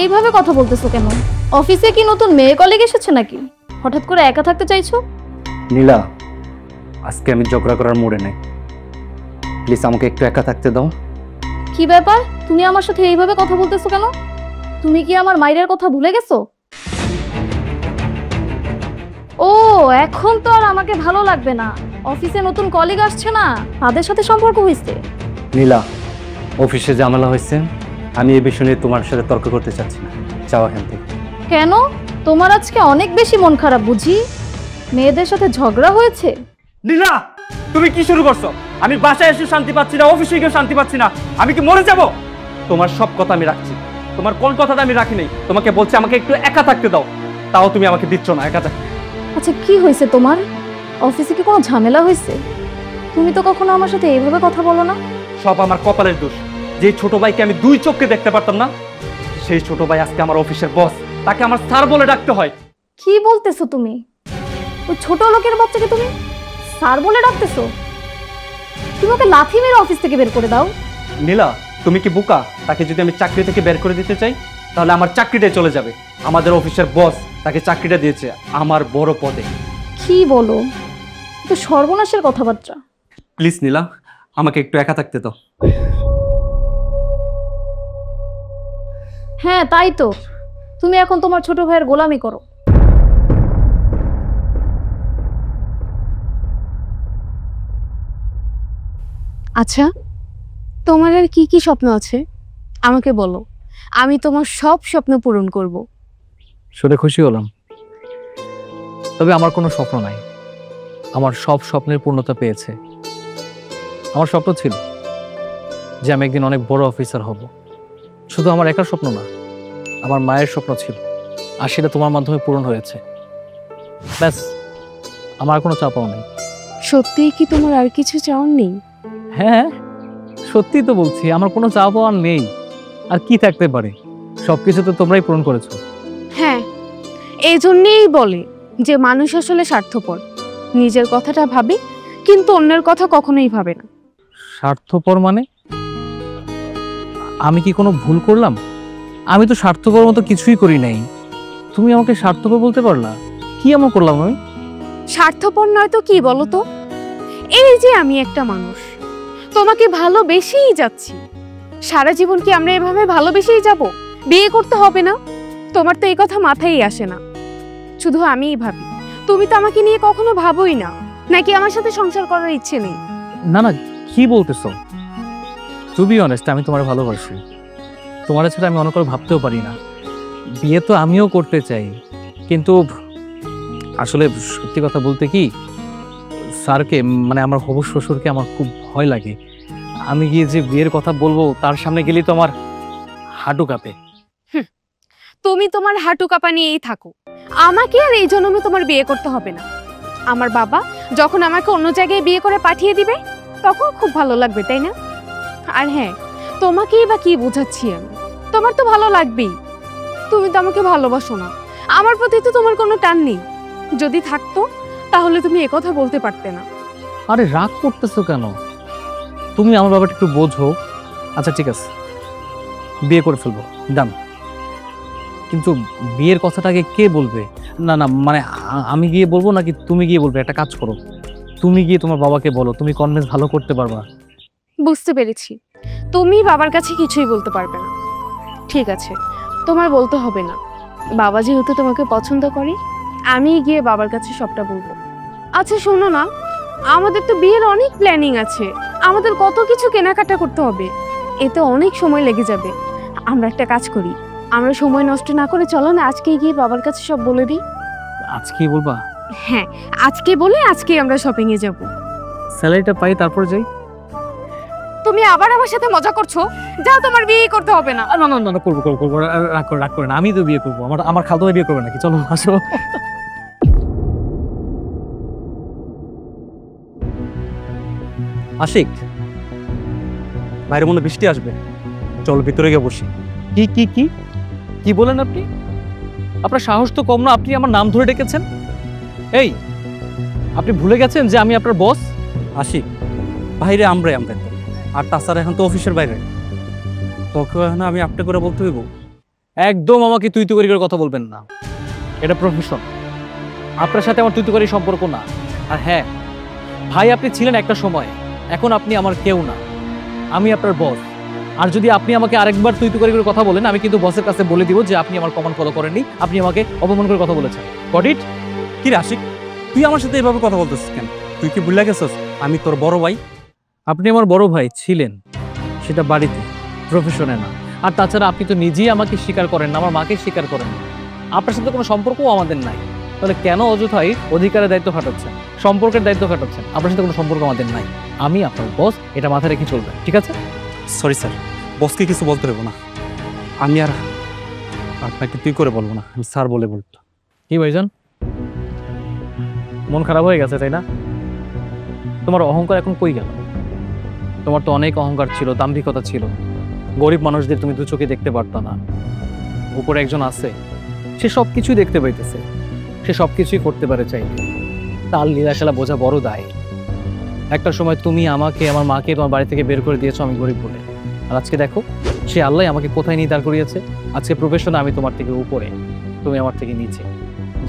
এইভাবে কথা বলতেছো কেন? অফিসে কি নতুন মেয়ে কলিগ এসেছে নাকি? হঠাৎ করে একা থাকতে চাইছো? নীলা, আজকে আমি ঝগড়া করার মুডে নেই, প্লিজ আমাকে একটু একা থাকতে দাও। কি ব্যাপার, তুমি আমার সাথে এইভাবে কথা বলতেছো কেন? তুমি কি আমার মায়ের কথা ভুলে গেছো? ও, এখন তো আর আমাকে ভালো লাগবে না। অফিসে নতুন কলিগ আসছে না, তাদের সাথে সম্পর্ক হয়েছে। নীলা, অফিসে ঝামেলা হয়েছে, আমি এই বিষয় নিয়ে তোমার সাথে তর্ক করতে চাচ্ছি না, যাও এখান থেকে। কেন? তোমার আজকে অনেক বেশি মন খারাপ বুঝি? মেয়েদের সাথে ঝগড়া হয়েছে? নীলা, তুমি কি শুরু করছো? আমি বাসায় এসে শান্তি পাচ্ছি না, অফিসে গিয়ে শান্তি পাচ্ছি না, আমি কি মরে যাব? তোমার সব কথা আমি রাখছি, তোমার কোন কথাটা আমি রাখি নাই। তোমাকে বলছি আমাকে একটু একা থাকতে দাও, তাও তুমি আমাকে দিচ্ছ না একা থাকতে। আচ্ছা, কি হয়েছে তোমার? অফিসে কি কোনো ঝামেলা হয়েছে? তুমি তো কখনো আমার সাথে এইভাবে কথা বলো না। সব আমার কপালের দোষ। যে ছোট ভাইকে আমি দুই চোখে দেখতে পারতাম না, সেই ছোট ভাই আজকে আমার অফিসের বস, তাকে আমার স্যার বলে ডাকতে হয়। কি বলতেছো তুমি? ওই ছোট লোকের বাচ্চাকে তুমি স্যার বলে ডাকতেছো? তুমি ওকে লাথি মেরে অফিস থেকে বের করে দাও। নীলা, তুমি কি বোকা? তাকে যদি আমি চাকরি থেকে বের করে দিতে চাই, তাহলে আমার চাকরিটাই চলে যাবে। আমাদের অফিসের বস তাকে চাকরিটা দিয়েছে আমার বড় পদে। কি বলো? তো সর্বনাশের কথাবার্তা। প্লিজ নীলা, আমাকে একটু একা থাকতে দাও। হ্যাঁ, তাই তো। তুমি এখন তোমার ছোট ভাইয়ের গোলামি করো। আচ্ছা, তোমার আর কি কি স্বপ্ন আছে আমাকে বলো, আমি তোমার সব স্বপ্ন পূরণ করব। শুনে খুশি হলাম, তবে আমার কোনো স্বপ্ন নাই, আমার সব স্বপ্নের পূর্ণতা পেয়েছে। আমার স্বপ্ন ছিল যে আমি একদিন অনেক বড় অফিসার হব, শুধু আমার একার স্বপ্ন না, আমার মায়ের স্বপ্ন ছিল, আর সেটা তোমার মাধ্যমে পূরণ হয়েছে। ব্যাস, আমার কোনো চাপাও নেই। সত্যিই কি তোমার আর কিছু চাওয়ার নেই? হ্যাঁ, সত্যি তো বলছি, আমার কোনো চাওয়া পাওয়ার নেই। আর কি থাকতে পারে? সবকিছু তো তোমরাই পূরণ করেছো। হ্যাঁ, এই জন্যেই বলে যে মানুষ আসলে স্বার্থপর, নিজের কথাটা ভাবে কিন্তু অন্যের কথা কখনোই ভাবে না। স্বার্থপর মানে? আমি কি কোনো ভুল করলাম? আমি তো স্বার্থপর মতো কিছুই করি নাই, তুমি আমাকে স্বার্থপর বলতে পারলা? কি এমন করলাম আমি? স্বার্থপর নয় তো কি বলো তো? এই যে আমি একটা মানুষ, তোমাকে ভালোবেসেই যাচ্ছি, সারা জীবন কি আমরা এভাবে ভালোবেসেই যাব? বিয়ে করতে হবে না? তোমার তো এই কথা মাথায় আসে না, শুধু আমিই ভাবি। তুমি তো আমাকে নিয়ে কখনো ভাবোই না, নাকি আমার সাথে সংসার করার ইচ্ছে নেই? না না, কি বলতেছো? টু বি অনেস্ট, আমি তোমার ভালোবাসি, তোমার ছাড়া আমি অন্য কারো ভাবতেও পারি না। বিয়ে তো আমিও করতে চাই, কিন্তু আসলে সত্যি কথা বলতে কি, স্যারকে মানে আমার হবু শ্বশুরকে আমার খুব ভয় লাগে। আমি গিয়ে যে বিয়ের কথা বলবো তার সামনে গেলেই তো আমার হাঁটু কাঁপে। তুমি তোমার হাঁটু কাঁপা নিয়েই থাকো, আমাকে আর এই জন্মে তোমার বিয়ে করতে হবে না। আমার বাবা যখন আমাকে অন্য জায়গায় বিয়ে করে পাঠিয়ে দিবে তখন খুব ভালো লাগবে, তাই না? আর হ্যাঁ, তোমাকেই বা কি বোঝাচ্ছি আমি, তোমার তো ভালো লাগবেই। তুমি তো আমাকে ভালোবাসো না, আমার প্রতি তো তোমার কোনো টান নেই। যদি থাকতো তাহলে তুমি একথা বলতে পারতে না। আরে রাগ করতেছো কেন? তুমি আমার ব্যাপারটা একটু বোঝো। আচ্ছা ঠিক আছে, বিয়ে করে ফেলবো, ডান। কিন্তু বিয়ের কথাটাকে কে বলবে? না না, মানে আমি গিয়ে বলবো নাকি তুমি গিয়ে বলবে? একটা কাজ করো, তুমি গিয়ে তোমার বাবাকে বলো, তুমি কনভিন্স ভালো করতে পারবা। বুঝতে পেরেছি, তুমি বাবার কাছে কিছুই বলতে পারবে না। ঠিক আছে, তোমার বলতে হবে না। বাবা যেহেতু তোমাকে পছন্দ করে, আমি গিয়ে বাবার কাছে সবটা বলবো। আচ্ছা শোনো না, আমাদের তো বিয়ের অনেক প্ল্যানিং আছে, আমাদের কত কিছু কেনাকাটা করতে হবে, এতে অনেক সময় লেগে যাবে। আমরা একটা কাজ করি, আমরা সময় নষ্ট না করে চলো না আজকেই গিয়ে বাবার কাছে সব বলে দিই। আজকেই বলবা? হ্যাঁ, আজকে বলে আজকেই আমরা শপিং এ যাব। স্যালারিটা পাই তারপর যাই। তুমি আবার আমার সাথে মজা করছো? যাও, তোমার বিয়ে করতে হবে না। না না না না, করবো করবো করবো, রাগ করে না, আমি তো বিয়ে করবো। আমার খালতো ভাই বিয়ে করবে নাকি? চলো আসো। আশিক, বাইরে মনে হয় বৃষ্টি আসবে, চল ভিতরে গিয়ে বসি। কি কি কি কি বলেন আপনি? আপনার সাহস তো কম না, আপনি আমার নাম ধরে ডেকেছেন। এই, আপনি ভুলে গেছেন যে আমি আপনার বস? আশিক, বাইরে আমরাই আমরা তো, আর তাছাড়া এখন তো অফিসের বাইরে, তোকে এখন আমি আপনি করে বলতে হইব? একদম আমাকে তুই তুই করে কথা বলবেন না, এটা প্রফেশন। আপনার সাথে আমার তুই তুই করে সম্পর্ক না। আর হ্যাঁ ভাই, আপনি ছিলেন একটা সময়, এখন আপনি আমার কেউ না, আমি আপনার বস। আর যদি আপনি আমাকে আরেকবার তুই তুই করে কথা বলেন, আমি কিন্তু বসের কাছে বলে দিব যে আপনি আমার কমান্ড ফলো করেননি, আপনি আমাকে অপমান করে কথা বলেছেন। Got it? কি রে আশিক, তুই আমার সাথে এভাবে কথা বলতেছিস কেন? তুই কি ভুলে গেছিস আমি তোর বড় ভাই? আপনি আমার বড় ভাই ছিলেন, সেটা বাড়িতে, প্রফেশনে না। আর তাছাড়া আপনি তো নিজেই আমাকে স্বীকার করেন না, আমার মাকে স্বীকার করেন না। আপনার সাথে কোনো সম্পর্কও আমাদের নাই, তাহলে কেন অযথাই অধিকারের দায়িত্ব খাটাচ্ছেন, সম্পর্কের দায়িত্ব খাটাচ্ছেন? আপনার সাথে কোনো সম্পর্ক আমাদের নাই, আমি আপনার বস, এটা মাথায় রেখে চলবেন, ঠিক আছে? সরি স্যার, বসকে কিছু বলতে হইব না, আমি আর আপনাকে তুই করে বলবো না, আমি স্যার বলে বলতো। কি ভাইজান, মন খারাপ হয়ে গেছে তাই না? তোমার অহংকার এখন কই গেল? তোমার তো অনেক অহংকার ছিল, দাম্ভিকতা ছিল, গরিব মানুষদের তুমি দু চোখে দেখতে পারতা না। উপরে একজন আছে, সে সব কিছুই দেখতে পাইতেছে, সে সব কিছুই করতে পারে চাইলে। তার লীলাশালা বোঝা বড় দায়। একটা সময় তুমি আমাকে, আমার মাকে তোমার বাড়ি থেকে বের করে দিয়েছো আমি গরিব বলে, আর আজকে দেখো সে আল্লাহ আমাকে কোথায় নিয়ে দাঁড় করিয়েছে। আজকে প্রফেশনে আমি তোমার থেকে উপরে, তুমি আমার থেকে নিচে।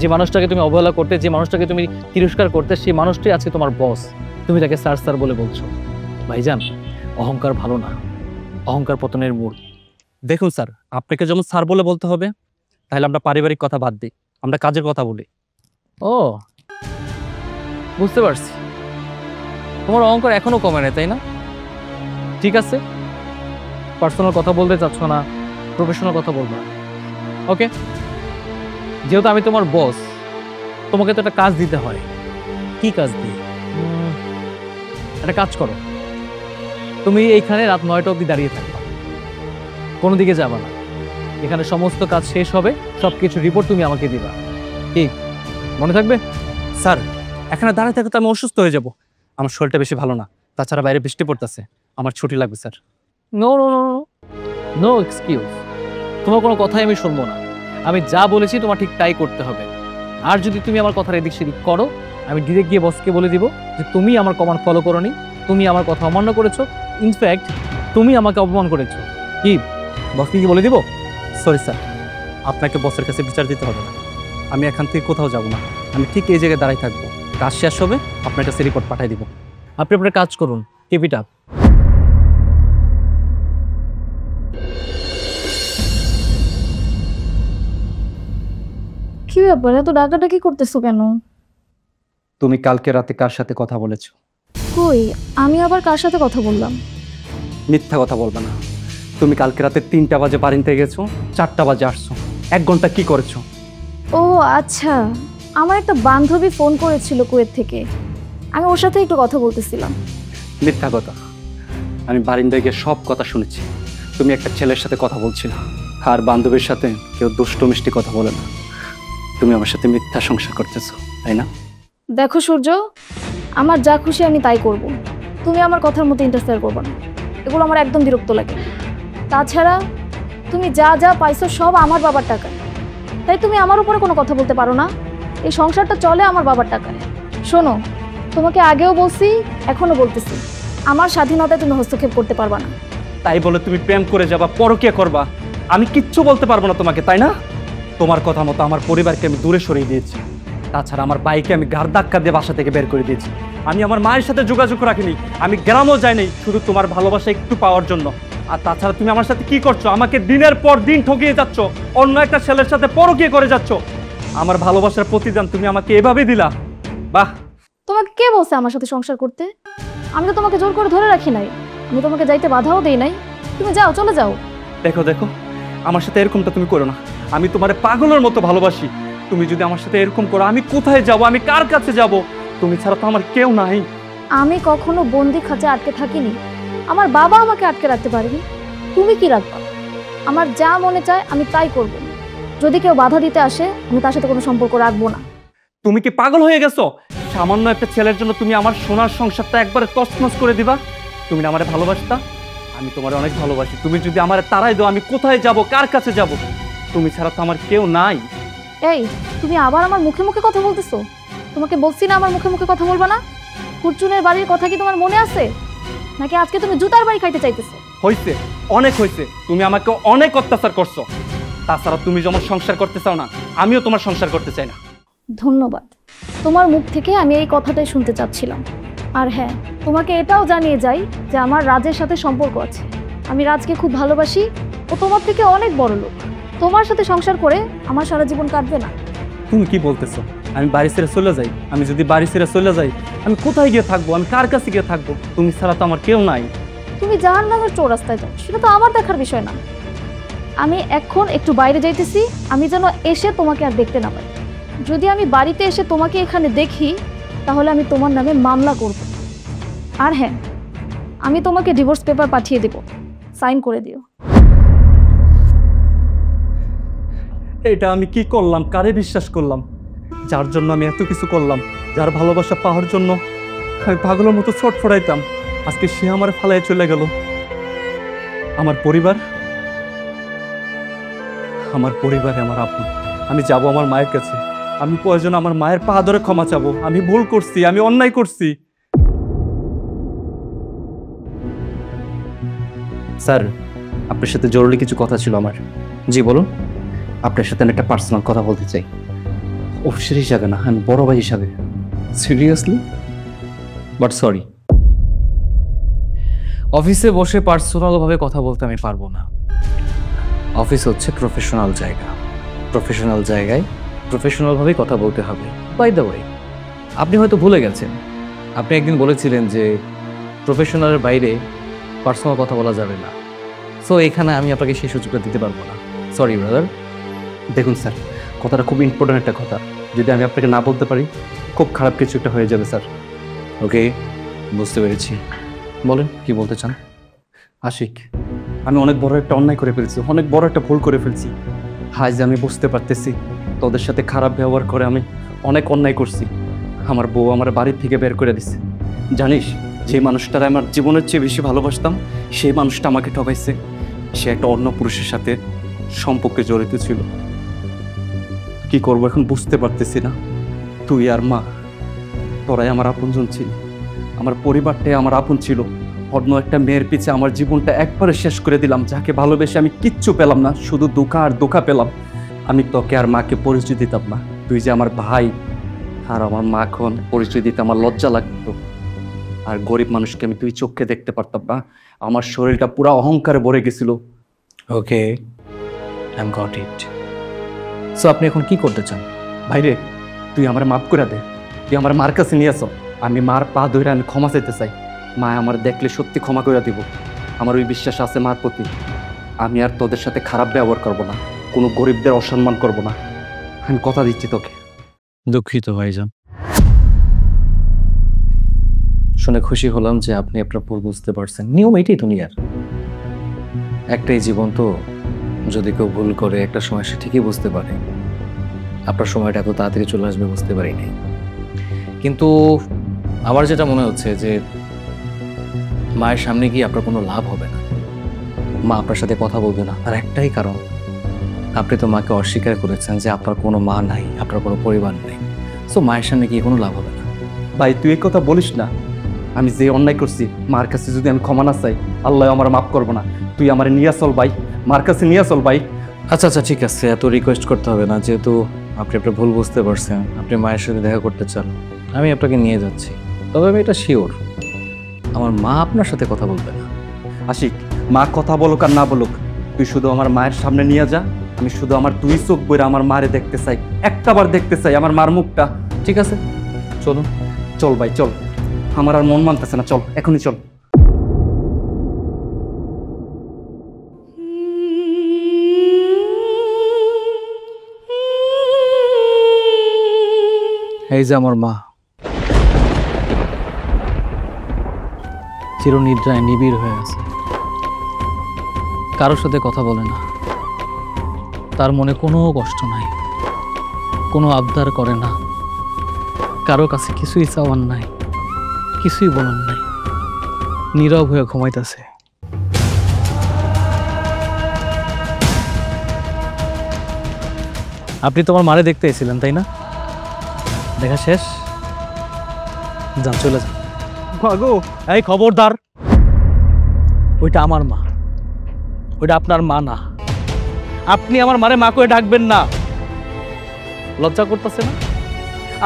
যে মানুষটাকে তুমি অবহেলা করতে, যে মানুষটাকে তুমি তিরস্কার করতে, সেই মানুষটাই আজকে তোমার বস, তুমি তাকে স্যার স্যার বলে বলছো। ভাইজান, অহংকার ভালো না, অহংকার পতনের মূল। দেখুন স্যার, আপনাকে যেমন স্যার বলে বলতে হবে, তাহলে আমরা পারিবারিক কথা বাদ দিই, আমরা কাজের কথা বলি। ও, বুঝতে পারছি, তোমার অহংকার এখনো কমে না, তাই না? ঠিক আছে, পার্সোনাল কথা বলতে চাচ্ছ না, প্রফেশনাল কথা বলবা। ওকে, যেহেতু আমি তোমার বস, তোমাকে তো একটা কাজ দিতে হয়। কি কাজ দিই? একটা কাজ করো, তুমি এইখানে রাত 9টা অবধি দাঁড়িয়ে থাকবা, কোনো দিকে যাবা না। এখানে সমস্ত কাজ শেষ হবে, সবকিছু রিপোর্ট তুমি আমাকে দিবা। কি মনে থাকবে? স্যার, এখানে দাঁড়ায় থাকতে আমি অসুস্থ হয়ে যাব, আমার শরীরটা বেশি ভালো না, তাছাড়া বাইরে বৃষ্টি পড়তেছে, আমার ছুটি লাগবে sir. No no no no excuse, তোমার কোনো কথাই আমি শুনবো না। আমি যা বলেছি তোমার ঠিক তাই করতে হবে। আর যদি তুমি আমার কথার এদিক সেদিক করো, আমি ডিরেক্ট গিয়ে বসকে বলে দিব যে তুমি আমার কমান্ড ফলো করোনি, তুমি আমার কথা অমান্য করেছো, ইনফ্যাক্ট তুমি আমাকে অপমান করেছো। কি বসকে কি বলে দিব? সরি স্যার, আপনাকে বসের কাছে বিচার দিতে হবে না, আমি এখান থেকে কোথাও যাব না, আমি ঠিক এই জায়গায় দাঁড়াই থাকবো, কাজ শেষ হবে আপনার কাছে রিপোর্ট পাঠিয়ে দিব। আপনি আপনার কাজ করুন, কিপ ইট আপ। কি ব্যাপার, এত ডাকাডাকি করতেছো কেন? তুমি কালকে রাতে কার সাথে কথা বলেছো? কই, আমি আবার কার সাথে কথা বললাম? মিথ্যা কথা বলবে না, তুমি কালকে রাতে 3টা বাজে বাড়িতে গেছো, 4টা বাজে আসছো, 1 ঘন্টা কি করেছো? ও আচ্ছা, আমার একটা বান্ধবী ফোন করেছিল কুয়েত থেকে, আমি ওর সাথে একটু কথা বলতেছিলাম। মিথ্যা কথা, আমি বারিন্দায় গিয়ে সব কথা শুনেছি, তুমি একটা ছেলের সাথে কথা বলছিলে, আর বান্ধবীর সাথে কেউ দুষ্ট মিষ্টি কথা বলে না, তুমি আমার সাথে মিথ্যা সংসার করতেছো, তাই না? দেখো সূর্য, আমার যা খুশি আমি তাই করব, তুমি আমার কথার মতো ইন্টারফেয়ার করবে না, এগুলো আমার একদম বিরক্ত লাগে। তাছাড়া তুমি যা যা পাইছো সব আমার বাবার টাকায়, তাই তুমি আমার উপরে কোনো কথা বলতে পারো না। এই সংসারটা চলে আমার বাবার টাকায়। শোনো, তোমাকে আগেও বলছি, এখনো বলতেছি, আমার স্বাধীনতায় তুমি হস্তক্ষেপ করতে পারবা না। তাই বলে তুমি প্রেম করে যাবা, পরকীয়া করবা, আমি কিচ্ছু বলতে পারবো না তোমাকে, তাই না? তোমার কথা মতো আমার পরিবারকে আমি দূরে সরিয়ে দিয়েছি। তাছাড়া আমার বাইকে আমি গাড় ধাক্কা দিয়ে বাসা থেকে বের করে দিয়েছি। আমি আমার মায়ের সাথে যোগাযোগ রাখিনি, আমি গ্রামও যাইনি, শুধু তোমার ভালোবাসা একটু পাওয়ার জন্য। আর তাছাড়া তুমি আমার সাথে কি করছো? আমাকে দিনের পর দিন ঠকিয়ে যাচ্ছ, অন্য একটা ছেলের সাথে পরকীয়া করে যাচ্ছ। আমার ভালোবাসার প্রতিদান তুমি আমাকে এভাবে দিলা? বাহ! তোমাকে কে বলছে আমার সাথে সংসার করতে? আমি তো তোমাকে জোর করে ধরে রাখি নাই, আমি তোমাকে যাইতে বাধাও দেই নাই। তুমি যাও, চলে যাও। দেখো দেখো, আমার সাথে এরকমটা তুমি করো না। আমি তোমারে পাগলের মতো ভালোবাসি। তুমি যদি আমার সাথে এরকম করো, আমি কোথায় যাব? আমি কার কাছে যাব? তুমি ছাড়া তো আমার কেউ নাই। আমি কখনো বন্দি খাঁচে আটকে থাকিনি, আমার বাবা আমাকে আটকে রাখতে পারেনি। তুমি কি রাখবা? আমার যা মনে চায় আমি তাই করব। যদি কেউ বাধা দিতে আসে, আমি তার সাথে কোনো সম্পর্ক রাখবো না। তুমি কি পাগল হয়ে গেছো? সামান্য একটা ছেলের জন্য তুমি আমার সোনার সংসারটা একবারে তছনছ করে দিবা? তুমি না আমারে ভালোবাসতা? আমি তোমারে অনেক ভালোবাসি। তুমি যদি আমারে তাড়াই দাও, আমি কোথায় যাব, কার কাছে যাব? তুমি ছাড়া তো আমার কেউ নাই। এই, তুমি আবার আমার মুখে মুখে কথা বলতেছো? তোমাকে বলছি না আমার মুখে মুখে কথা বলবা না? কুরচুনের বাড়ির কথা কি তোমার মনে আছে, নাকি আজকে তুমি জুতার বাড়ি খাইতে চাইতেছো? হইছে, অনেক হইছে। তুমি আমাকে অনেক অত্যাচার করছো। তাছাড়া তুমি যেমন সংসার করতে চাও না, আমিও তোমার সংসার করতে চাই না। ধন্যবাদ, তোমার মুখ থেকে আমি এই কথাটাই শুনতে চাচ্ছিলাম। আর হ্যাঁ, তোমাকে এটাও জানিয়ে যাই যে আমার রাজের সাথে সম্পর্ক আছে। আমি রাজকে খুব ভালোবাসি, ও তোমার থেকে অনেক বড় লোক। তোমার সাথে সংসার করে আমার সারা জীবন কাটবে না। তুমি কি বলতেছো? আমি বাড়ি ছেড়ে চলে যাই? আমি যদি বাড়ি ছেড়ে চলে যাই, আমি কোথায় গিয়ে থাকবো? আমি কার কাছে গিয়ে থাকবো? তুমি ছাড়া তো আমার কেউ নাই। তুমি জাহান্নামের চৌরাস্তায় যাও, সেটা তো আমার দেখার বিষয় না। আমি এখন একটু বাইরে যাইতেছি, আমি যেন এসে তোমাকে আর দেখতে না পাই। যদি আমি বাড়িতে এসে তোমাকে এখানে দেখি, তাহলে আমি তোমার নামে মামলা করব। আর হ্যাঁ, আমি তোমাকে ডিভোর্স পেপার পাঠিয়ে দেব, সাইন করে দিও। এটা আমি কি করলাম? কারে বিশ্বাস করলাম? যার জন্য আমি এত কিছু করলাম, যার ভালোবাসা পাওয়ার জন্য আমি পাগলের মতো ছটফটাইতাম, আজকে সে আমার ফালায় চলে গেল। আমার পরিবার আমার আপন। আমি যাব আমার মায়ের কাছে, আমি প্রয়োজন আমার মায়ের পা ধরে ক্ষমা চাবো। আমি ভুল করছি, আমি অন্যায় করছি। স্যার, আপনার সাথে জরুরি কিছু কথা ছিল আমার। জি বলুন। আপনার সাথে আমি একটা পার্সোনাল কথা বলতে চাই। অফিসের হিসাবে না, আমি বড় ভাই হিসাবে। সিরিয়াসলি? বাট সরি, অফিসে বসে পার্সোনালভাবে কথা বলতে আমি পারবো না। অফিস হচ্ছে প্রফেশনাল জায়গা, প্রফেশনাল জায়গায় প্রফেশনালভাবেই কথা বলতে হবে। বাই দ্য ওয়ে, আপনি হয়তো ভুলে গেছেন, আপনি একদিন বলেছিলেন যে প্রফেশনালের বাইরে পার্সোনাল কথা বলা যাবে না। সো এখানে আমি আপনাকে সেই সুযোগটা দিতে পারবো না। Sorry brother. দেখুন স্যার, কথাটা খুব ইম্পর্টেন্ট একটা কথা। যদি আমি আপনাকে না বলতে পারি, খুব খারাপ কিছু একটা হয়ে যাবে স্যার। ওকে, বুঝতে পেরেছি। বলেন, কি বলতে চান? আশিক, আমি অনেক বড় একটা অন্যায় করে ফেলছি, অনেক বড় একটা ভুল করে ফেলছি। হাই যে আমি বুঝতে পারতেছি তোদের সাথে খারাপ ব্যবহার করে আমি অনেক অন্যায় করছি। আমার বউ আমার বাড়ির থেকে বের করে দিছে। জানিস, যে মানুষটার আমার জীবনের চেয়ে বেশি ভালোবাসতাম, সেই মানুষটা আমাকে ঠকাইছে। সে একটা অন্য পুরুষের সাথে সম্পর্কে জড়িত ছিল। কি করবো এখন বুঝতে পারতেছি না। তুই আর মা, তোরাই আমার আপনজন ছিল, আমার পরিবারটাই আমার আপন ছিল। অন্য একটা মেয়ের পিছে আমার জীবনটা একবারে শেষ করে দিলাম, যাকে ভালোবেসে আমি কিচ্ছু পেলাম না, শুধু ধোঁকা আর ধোঁকা পেলাম। আমি তোকে আর মাকে পরিচয় দিতাম না, তুই যে আমার ভাই। আর আমার মা এখন পরিচয় দিতে আমার লজ্জা লাগতো। আর গরিব মানুষকে আমি তুই চোখে দেখতে পারতাম না। আমার শরীরটা পুরো অহংকারে ভরে গেছিল। Okay, I am got it. So আপনি এখন কি করতে চান? ভাইরে, তুই আমার মাফ করে দে। তুই আমার মার কাছে নিয়ে আসো। আমি মার পা ধরে আমি ক্ষমা চাইতে চাই। মা আমার দেখলে সত্যি ক্ষমা করে দিব। আমার ওই বিশ্বাস আছে মার প্রতি। আমি আর তোদের সাথে খারাপ ব্যবহার করব না, কোনো গরিবদের অসম্মান করব না। আমি কথা দিচ্ছি তোকে। দুঃখিত ভাইজান, শুনে খুশি হলাম যে আপনি আপনার ভুল বুঝতে পারছেন। নিয়ম এটাই দুনিয়ার, একটাই জীবন তো। যদি কেউ ভুল করে একটা সময় সে ঠিকই বুঝতে পারে। আপনার সময়টা এত তাড়াতাড়ি চলে আসবে বুঝতে পারিনি। কিন্তু আমার যেটা মনে হচ্ছে যে মায়ের সামনে গিয়ে আপনার কোনো লাভ হবে না। মা আপনার সাথে কথা বলবে না, আর একটাই কারণ, আপনি তো মাকে অস্বীকার করেছেন যে আপনার কোনো মা নাই, আপনার কোনো পরিবার নেই। সো মায়ের সামনে গিয়ে কোনো লাভ হবে না। ভাই তুই এই কথা বলিস না। আমি যে অন্যায় করছি মার কাছে যদি আমি ক্ষমা না চাই, আল্লাহ আমার মাফ করবো না। তুই আমার নিয়ে চল ভাই, মার কাছে নিয়ে চল ভাই। আচ্ছা আচ্ছা ঠিক আছে, এত রিকোয়েস্ট করতে হবে না। যেহেতু আপনি আপনার ভুল বুঝতে পারছেন, আপনি মায়ের সাথে দেখা করতে চান, আমি আপনাকে নিয়ে যাচ্ছি। তবে আমি এটা শিওর, আমার মা আপনার সাথে কথা বলবে না। আশিক, মা কথা বলুক আর না বলুক, তুই শুধু আমার মায়ের সামনে নিয়ে যা। আমি শুধু আমার দুই চোখ বইরা আমার মারে দেখতে চাই, একটাবার দেখতে চাই আমার মার মুখটা। ঠিক আছে, চলুন। চল ভাই চল, আমার আর মন মানতেছে না, চল এখনই চল। এই যে আমার মা, চিরনিদ্রায় নিবিড় হয়ে আছে, কারোর সাথে কথা বলে না, তার মনে কোনো কষ্ট নাই, কোনো আবদার করে না, কারো কাছে কিছুই চাওয়ার নাই, কিছুই বলার নাই, নীরব হয়ে ঘুমাইতেছে। আপনি তোমার মারে দেখতে এসেছিলেন তাই না? দেখা শেষ, যান চলে যান। মাগো, এই খবরদার, ওইটা আমার মা, ওইটা আপনার মা না। আপনি আমার মারে মা করে ডাকবেন না। লজ্জা করতেছে না?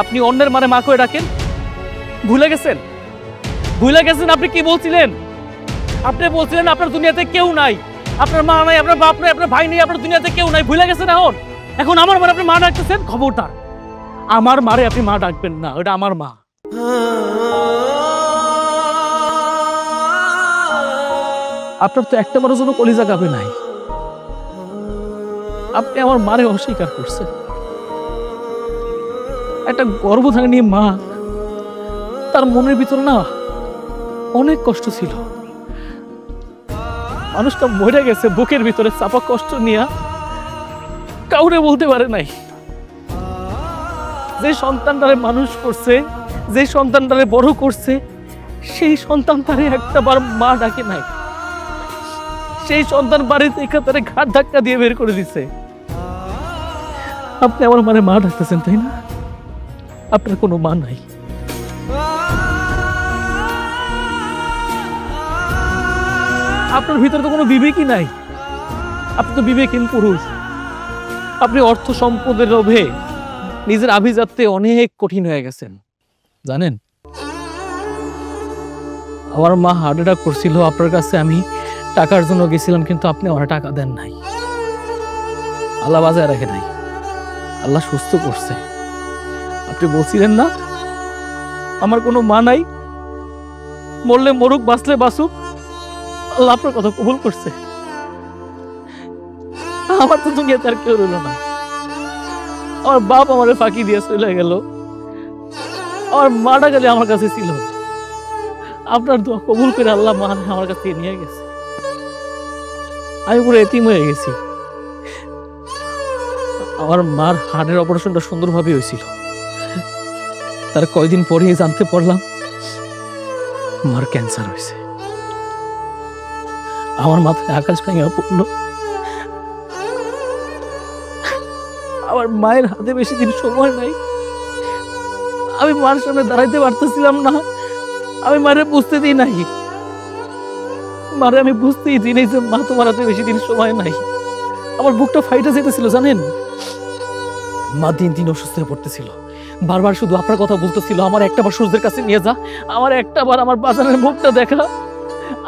আপনি অন্যের মারে মা করে ডাকেন। ভুলে গেছেন? ভুলে গেছেন আপনি কি বলছিলেন? আপনি বলছিলেন আপনার দুনিয়াতে কেউ নাই, আপনার মা নাই, আপনার বাপ নাই, আপনার ভাই নেই, আপনার দুনিয়াতে কেউ নাই। ভুলে গেছেন এখন? এখন আমার মারে আপনি মা ডাকতেছেন? খবরদার, আমার মারে আপনি মা ডাকবেন না, ওটা আমার মা। আপনার তো একটা বারের জন্য কলিজা কাঁপে নাই। আপনি আমার মারে অস্বীকার করছেন। একটা গর্ভধারিণী মা, তার মনের ভিতরে না অনেক কষ্ট ছিল। মানুষটা মরে গেছে বুকের ভিতরে চাপা কষ্ট নিয়ে, কাউরে বলতে পারে নাই। যে সন্তানটারে মানুষ করছে, যে সন্তানটারে বড় করছে, সেই সন্তান তারে একটা বার মা ডাকে নাই। সেই সন্তান বাড়িতে তারে ঘাট ধাক্কা দিয়ে বের করে দিছে। আপনি আমার মানে মা ডাকতেছেন তাই না? আপনার কোনো মা নাই। আপনার ভিতরে তো কোনো বিবেকই নাই। আপনি তো বিবেকহীন পুরুষ। আপনি অর্থ সম্পদের লোভে নিজের আভিজাত্যে অনেক কঠিন হয়ে গেছেন। জানেন, আমার মা হার্ট অ্যাটাক করছিল, আপনার কাছে আমি টাকার জন্য গেছিলাম, কিন্তু আপনি আমার টাকা দেন নাই। আল্লাহ বাজায় রাখে নাই, আল্লাহ সুস্থ করছে। আপনি বলছিলেন না আমার কোনো মা নাই, মরলে মরুক, বাঁচলে বাঁচুক। আল্লাহ আপনার কথা কবুল করছে। আমার তো দুনিয়াতে আর কেউ রইল না। আমার বাপ আমার ফাঁকি দিয়ে চলে গেল, আমার মাটা গেলে আমার কাছে ছিল। আপনার দোয়া কবুল করে আল্লাহ মা আমার কাছ থেকে নিয়ে গেছে। আমি পুরো এতিম হয়ে গেছি। আমার মার হার্টের অপারেশনটা সুন্দরভাবে হয়েছিল। তার কয়দিন পরেই জানতে পারলাম মার ক্যান্সার হয়েছে। আমার মাথায় আকাশ ভেঙে পড়ল। আমার মায়ের হাতে বেশি দিন সময় নাই। আমি মার সামনে দাঁড়াইতে পারতেছিলাম না। আমি মারে বুঝতে দিই নাই। মারে আমি বুঝতেই দিই নাই যে মা তোমার হাতে বেশি দিন সময় নাই। আমার বুকটা ফাইটা যেতেছিল জানেন। মা দিন দিন অসুস্থ হয়ে পড়তেছিল। বারবার শুধু আপনার কথা বলতেছিল, আমার একটাবার সূর্যের কাছে নিয়ে যা, আমার একটাবার আমার বাজারের মুখটা দেখা।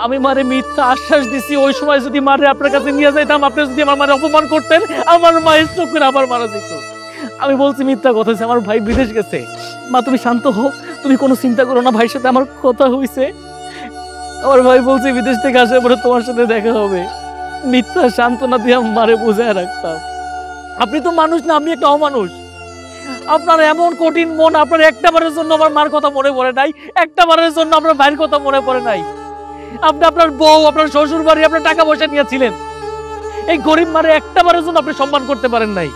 আমি মারে মিথ্যা আশ্বাস দিছি, ওই সময় যদি মারে আপনার কাছে নিয়ে যাইতাম, আপনি যদি আমার মারে অপমান করতেন, আমার মায়ের চোখ করে আবার মারা যেত। আমি বলছি মিথ্যা কথা, আমার ভাই বিদেশ গেছে। মা তুমি শান্ত হও, তুমি কোনো চিন্তা করো না, ভাইয়ের সাথে আমার কথা হয়েছে। আমার ভাই বলছে বিদেশ থেকে আসার পরে তোমার সাথে দেখা হবে। মিথ্যা সান্ত্বনা দিয়ে আমি মারে বোঝায় রাখতাম। আপনি তো মানুষ না, আপনি একটা অমানুষ। আপনার এমন কঠিন মন, আপনার একটা বারের জন্য আমার মার কথা মনে পড়ে নাই, একটা বারের জন্য আপনার ভাইয়ের কথা মনে পড়ে নাই। আপনি আপনার বউ, আপনার শ্বশুর বাড়ি, আপনার টাকা পয়সা নিয়েছিলেন। এই গরিব মারে একটা বারের জন্য আপনি সম্মান করতে পারেন নাই।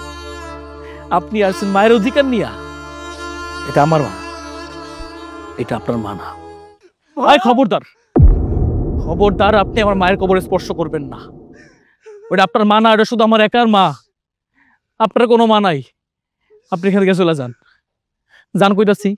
আপনি আসছেন মায়ের অধিকার নিয়া। এটা আমার মা, এটা আপনার মা না। ভাই খবরদার, খবরদার আপনি আমার মায়ের কবরে স্পর্শ করবেন না। ওটা আপনার মা না, ওটা শুধু আমার একার মা। আপনার কোনো মা নাই। আপনি এখান থেকে চলে যান। যান কইতাছি।